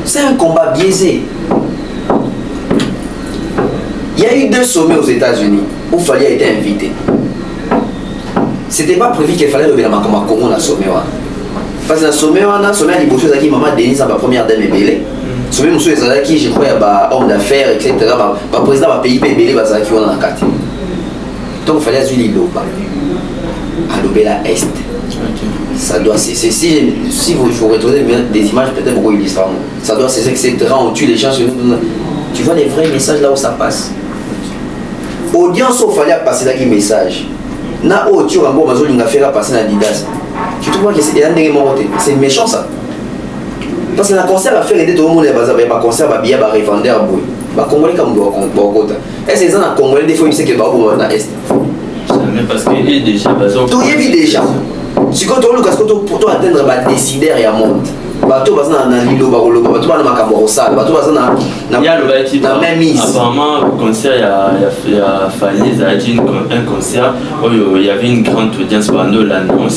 C'est un combat biaisé. Il y a eu 2 sommets aux États-Unis où Fally a été invité. C'était pas prévu qu'il fallait revenir à Congo dans le sommet. Parce que dans le sommet, on a sommet à l'Ibosso, qui maman Denise, ma première dame est belée. Sommet, monsieur, qui je crois, il y a homme d'affaires, etc. Le président va payer belé, qui on a en 4. Donc il fallait azuli l'Oba. À l'Obéla Est. Ça doit cesser. Si vous retrouvez des images, peut-être beaucoup illustrant. Ça doit cesser, etc. On tue les gens. Tu vois les vrais messages là où ça passe. Audience, il fallait passer là qui message. Na o tu as un bon mazo il a fait la passer dans Adidas. Tu trouves que c'est méchant ça. Parce que dans le concert à faire aider tout le monde, il y a un concert à billet à revendre à bout. Bah Congolais comme Bogota. Est-ce que dans Congolais des fois il sait que bah on a est. Mais parce qu'il est déjà basé. Tout y est déjà. Si quand on le pour toi atteindre bah décider et à monter. Bateau basa na lilo bakoloba bato bana makambo kosala bato basa na même mise. Apparemment le concert il y a fallu un concert où il y avait une grande audience pendant l'annonce.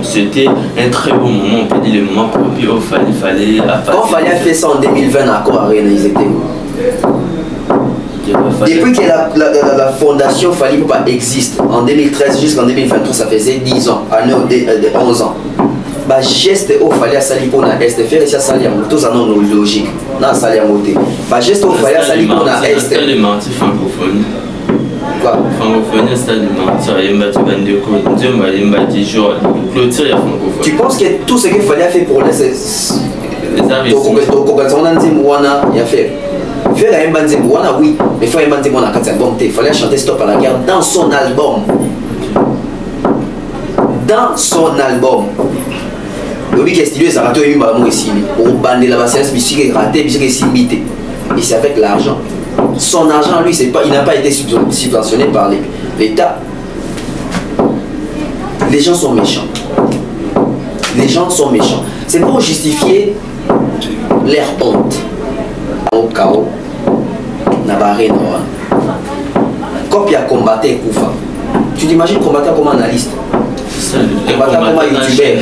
C'était un très bon moment, on peut dire le moment propre où fallait quand Fally a fait ça en 2020 à Accor Arena, ils étaient depuis que la fondation Fally Ipupa existe en 2013 jusqu'en 2023, ça faisait 10 ans, 11 ans. Bah geste au Fally à sali pour na est faire ça sali à tous en non logique na sali à monter bah geste au Fally à sali pour na est c'est le menti francophone quoi francophone c'est le menti il m'a dit bandeko Dieu m'a dit jour clôture ya francophone. Tu penses que tout ce que Fally a fait pour les amis on a dit Mwana il a fait faire un bandit Mwana oui mais faire un bandit Mwana quand c'est bon il fallait chanter Stop à la guerre dans son album. dans son album. Et c'est avec l'argent. Son argent, lui, pas, il n'a pas été subventionné par l'État. Les gens sont méchants. Les gens sont méchants. C'est pour justifier leur honte. Au chaos, Navarre Noir. Quand il y a combattu Koufa, tu t'imagines combattre comme analyste, combattre comme youtubeur,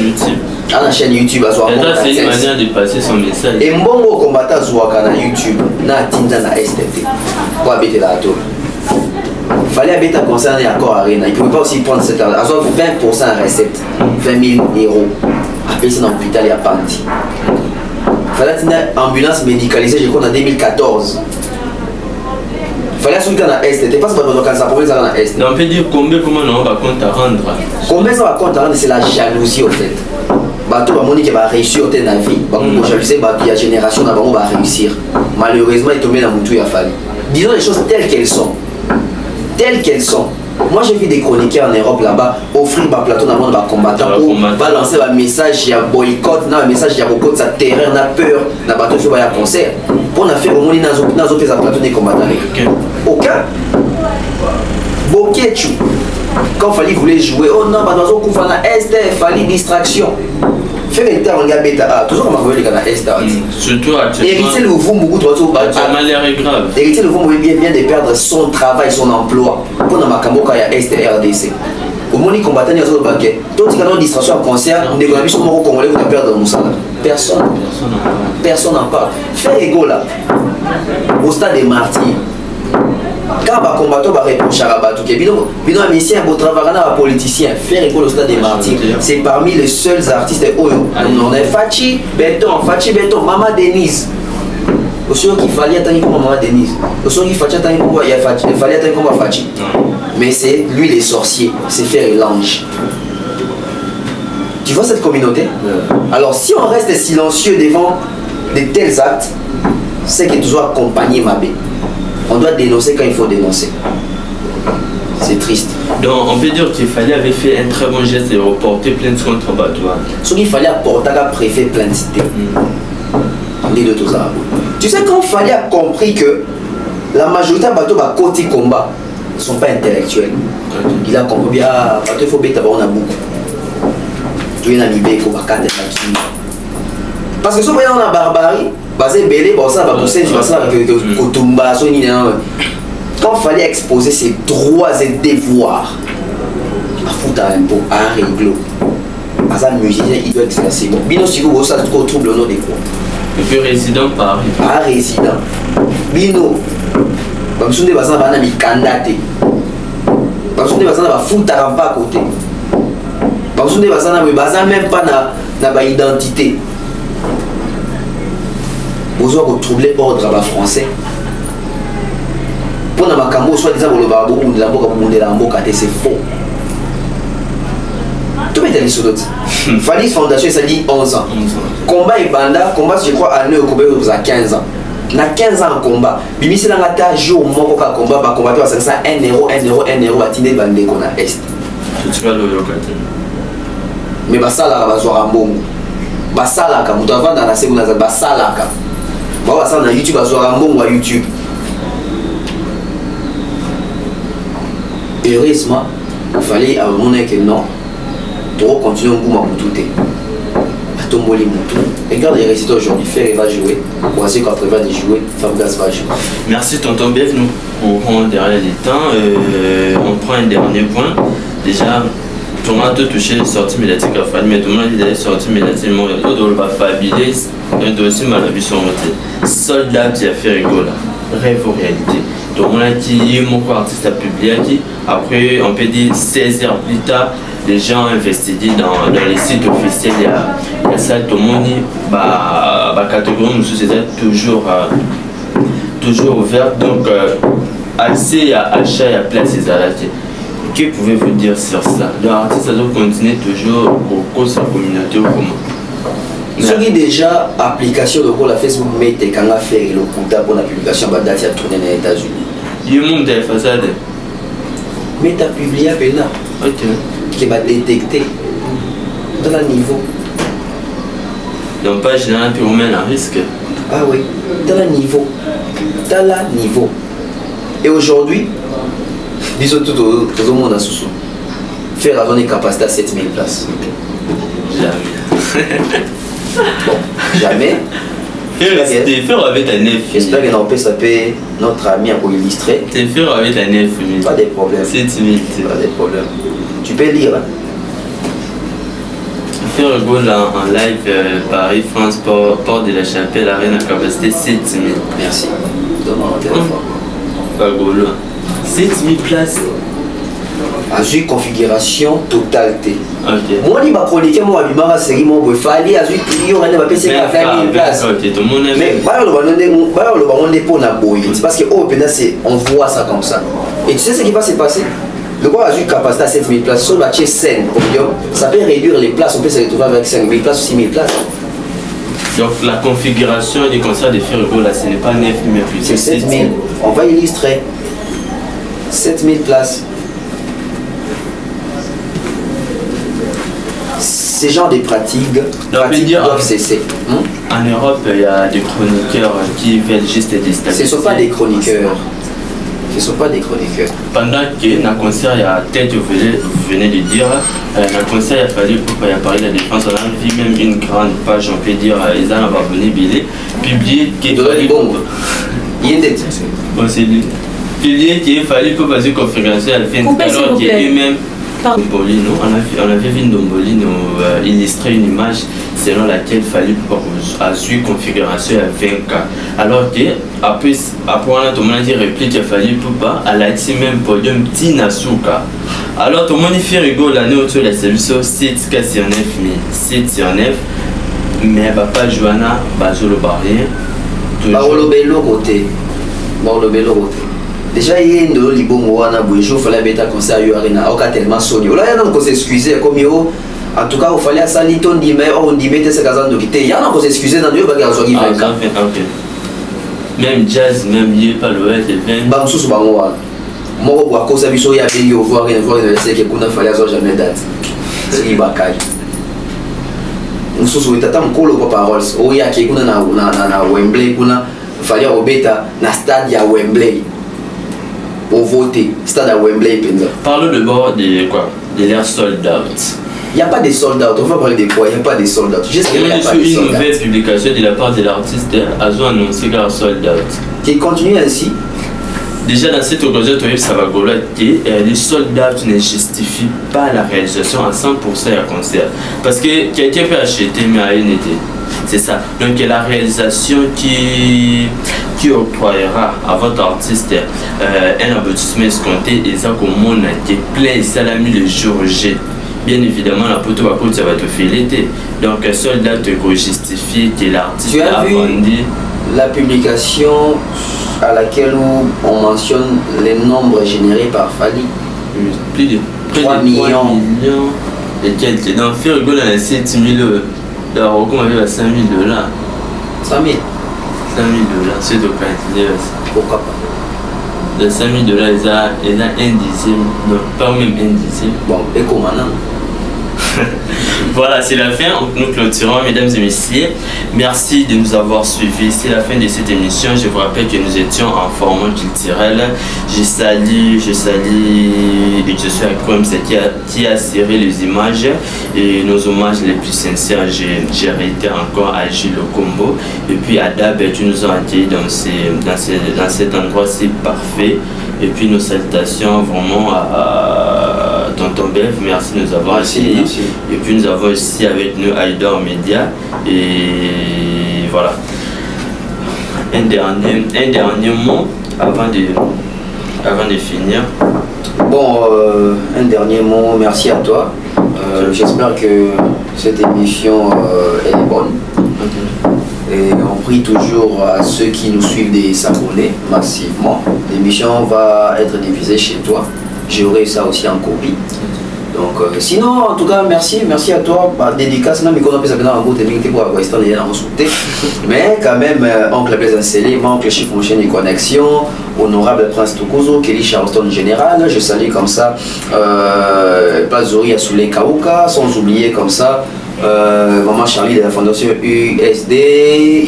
à la chaîne YouTube, à Zouaka. C'est une manière de passer son message. Et Mbongo combattre Zouaka na YouTube, na Tinda na STT, pour habiter la tour. Il fallait habiter concerné accord Arena. Il ne pouvait pas aussi prendre cette argent. 20% à recette, 20 000 euros. Après, c'est dans l'hôpital, il y a Panti. Il fallait une ambulance médicalisée, je crois, en 2014. Il fallait celui qui a Est. C'était pas ce que ça pouvait être dans Est. On peut dire combien on va compte à rendre. Combien ça va compte à rendre, c'est la jalousie au fait. Bateau va montrer qu'il va réussir au la vie. Bateau jalouser, il y a génération d'avant va réussir. Malheureusement, il est tombé dans mon tout, il a fallu. Disons les choses telles qu'elles sont. Telles qu'elles sont. Moi j'ai vu des chroniqueurs en Europe là-bas offrir un plateau dans le monde de combattant pour balancer un message, il y a boycott, un message, il y a beaucoup de terreur, il y a peur, il y a bateau, il y a concert. Pour faire au monde, il y a un plateau des combattants. Aucun. Bokechu. Quand Fali voulait jouer, oh non, il fallait distraction. Fait le temps, on a bêta, toujours comme on veut les gars à Est. Surtout actuellement. Héritier le Vumbu, ça m'a l'air grave. Héritier le Vumbu vient de perdre son travail, son emploi. Pour dans Makamboka, il y a Est et RDC. Au monde, les combattants, il y a un paquet. Tout ce qui a une distraction en concert, on est sur le Congolais, on a perdu dans Moussala. Personne n'en parle. Fait égaux là, au stade des martyrs. Quand les combattants répondent à Rabatou, bino amicien, beau travail, un politicien, faire école au stade des martyrs, c'est parmi les seuls artistes Oyo. On est Fachi Béton, Maman Denise. Aussi qu'il fallait attendre comme Maman Denise. Aussi qu'il fallait attendre comme Fachi. Mais c'est lui les sorciers, c'est faire l'ange. Tu vois cette communauté? Alors si on reste silencieux devant de tels actes, c'est qu'il doit accompagner Mabé. On doit dénoncer quand il faut dénoncer. C'est triste. Donc on peut dire qu'il fallait avoir fait un très bon geste et reporter plainte contre Batoua. Ce qu'il fallait apporter à préfet plainte. Les deux tout ça. Tu sais quand Fali a compris que la majorité de Bateau va côté combat ne sont pas intellectuels. Il a compris bien Bateau il faut bêter on a beaucoup. Tu es dans l'idée il faut pas casser la. Parce que si on est dans la barbarie, basé belé, bon ça va pousser, tu vas ça avec Kotumba, quand il fallait exposer ses droits et devoirs, à foutre à l'impôt, à un réglo, à sa musicien, il doit exercer. Bon, Bino Sigo, ça trop trouble au nom des quoi. Et puis résident Paris. Ah, résident. Bino, Bamsounde Bazan va n'aller candidater. Bamsounde Bazan va foutre à pas à côté. Bamsounde Bazan va même pas na identité. Besoin de troubler l'ordre à français. Pour la Makambo, soit disant le barbeau ou de la boca, c'est faux. Tout est allé sur l'autre. Fali Fondation, ça dit 11 ans. Combat et Banda, combat, je crois, à 9 combat, à 15 ans. On a 15 ans en combat. Bimi, c'est dans la tâche, jour, mon combat, va combattre à 500, 1 euro, à Tine Bandé qu'on a Est. Tu vas le locataire. Mais ça, là, va voir un bon. Ça, là, quand vous avez dans la seconde, ça, là, on va ça dans YouTube, on va un bon à YouTube. Heureusement, il fallait à un moment que non, trop continuer un coup à tout. À tomber les moutons. Regarde les récitants aujourd'hui, Ferre va jouer, Voici 80 va jouer, Fabgas va jouer. Merci tonton Bev, nous courons derrière les temps. On prend un dernier point. Déjà, tout le monde a touché les sorties médiatiques à Fali, mais tout le monde a dit sorties médiatiques. Tout le monde a fabulé, un dossier mal vu son côté. Soldat qui a fait rigoler. Rêve ou réalité. Donc on a dit, mon artiste a publié, après on peut dire 16 heures plus tard, les gens investiguent dans les sites officiels, il y a ça, tout le monde dit, catégorie, c'est toujours ouverte, donc accès à achat et à place des arrêtés. Que pouvez-vous dire sur ça? L'artiste doit continuer toujours au cours de sa communauté ou comment? Ce qui déjà application de la Facebook met quand on a fait le compta pour la publication de date à tourner dans les États-Unis. Il y a un monde de façade. Mais tu as publié à peine. Ok. Qui va détecter dans le niveau. Donc pas général puis on met un risque. Ah oui, dans le niveau. Dans le niveau. Et aujourd'hui, disons tout le monde a sous. Faire la zone de capacité à 7000 places. Jamais. Bon, jamais. Faire avec ta nef. J'espère que notre PSAP, notre ami a pour illustrer. C'est faire avec ta nef. Pas de problème. 7000. Pas de problème. Tu peux lire. Hein? Faire le goal en live Paris, France, Port de la Chapelle, arène à capacité 7000. Merci. Donne-moi mon téléphone. Pas goal. 7000 places. Azui configuration totalité. Ok. Moi, je vais chroniquer moi à série, moi, il fallait Azui client, on va passer à 20 000 places. Ok, tout le monde aime. Mais, c'est parce qu'on voit ça comme ça. Et tu sais ce qui va se passer? Le quoi Azui capacité à 7 000 places, sur le match scène, ça peut réduire les places, on peut se retrouver avec 5 000 places ou 6 000 places. Donc la configuration du concert de Fergo là, ce n'est pas 9 000 mais plus. C'est 7 000. On va illustrer. 7 000 places. Ces genres de pratiques doivent cesser. En Europe, il y a des chroniqueurs qui veulent juste déstabiliser. Ce ne sont pas des chroniqueurs. Ce ne sont pas des chroniqueurs. Pendant que dans le concert, il y a tête, vous venez de dire, dans le concert, il a fallu pour y parler de la défense. On a vu même une grande page, on peut dire, ils ont abonné, publié qu'il fallait. Il y a des. Bon, c'est lui. Publié qu'il fallait pour passer configuration à la fin. Alors qu'il y a même. Dombolino, on avait vu Dombolino illustrer une image selon laquelle il fallait pour Azui configuration à 20K. Alors que après tout le monde a dit réplique il fallait pour pas à la même podium petit Nasuka. Alors tout le monde fait rigolo l'année autour de la service 7K sur 9 000, 7 sur 9, mais pas Joanna, Bazolo Barrière. Barolo Bello côté. Barolo Bello côté. Déjà, il y a une de l'Ibongo, il fallait bêta comme ça, il y a tellement sonné. Là, il y a un s'excuser comme yo. En tout cas, il fallait ça, on dit, mais on dit, mais c'est gazan de quitter. Il y a un s'excuser dans le bagage qui fait. Même jazz, même lié par le web, et même. Bam sous bango. Moi, à cause de ça, il y a des voir une fois, il y a qu'on a fallu jamais date. C'est une bacage. Nous sommes tata mkolo kwa paroles. Oh, il y a qui qu'on a na Wembley, qu'on a fallu au bêta, na stade à Wembley. Pour voter, stade à Wembley. Parlons d'abord de quoi? De l'air sold out. Il n'y a pas de sold out, on va parler de quoi? Il n'y a pas de sold out. Juste qu'il y a une nouvelle publication de la part de l'artiste, Azo a annoncé qu'il y a un sold out. Qui continue ainsi? Déjà dans cette occasion, ça va que les sold out ne justifient pas la réalisation à 100% à concert. Parce que quelqu'un peut acheter, mais à une été. C'est ça. Donc la réalisation qui octroyera à votre artiste un aboutissement escompté et ça comme on a été plein ça l'a mis le jour G. Bien évidemment la photo ça va te faire l'été. Donc soldat te justifie que l'artiste a vendu la publication à laquelle on mentionne les nombres générés par Fali. Plus de 3 millions. Et quelques dans faire rigolo à 7 000 alors, comment on avait 5 000 $. 5 000 $. 5 000 $, c'est de quoi? Pourquoi pas? De 5 000 $, ils ont un dixième, non, pas même un dixième. Bon, et comment non? Voilà, c'est la fin. Nous clôturons, mesdames et messieurs. Merci de nous avoir suivis. C'est la fin de cette émission. Je vous rappelle que nous étions en format culturel. Je salue et je suis avec Proms qui a serré les images et nos hommages les plus sincères. J'ai réitéré encore à Gilles Combo et puis à Dab qui nous ont accueillis dans cet endroit si parfait. Et puis nos salutations vraiment à Tonton Bev, merci de nous avoir accueillis. Et puis nous avons aussi avec nous Aïdor Media. Et voilà. Un dernier mot avant de finir. Bon, un dernier mot, merci à toi. J'espère que cette émission elle est bonne. Et on prie toujours à ceux qui nous suivent de s'abonner massivement. L'émission va être diffusée chez toi. j'aurai ça aussi en copie. Donc, sinon, en tout cas, merci à toi. Dédicace, mais qu'on appelle ça dans un bout de pour Western et dans mais quand même, oncle Blaise Ansélé, oncle Chiffre Motion et Connexion, honorable Prince Tokozo, Kelly Charleston Général, je salue comme ça, Plazori Assoulé Kauka, sans oublier comme ça, Maman Charlie de la Fondation USD,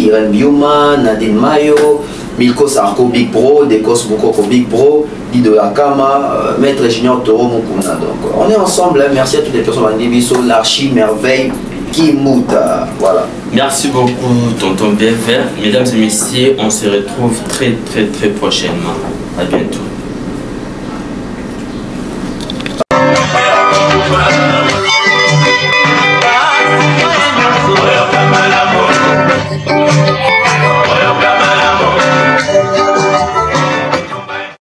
Irène Biuma, Nadine Mayo, Milko Sarko Big Bro, Dekos Bokoko Big Bro, Dido Akama, Maître Junior Toro Mukuna. Donc on est ensemble, hein. Merci à toutes les personnes qui ont dit l'archi merveille qui muta. Voilà. Merci beaucoup, tonton BFR. Mesdames et messieurs, on se retrouve très prochainement. À bientôt.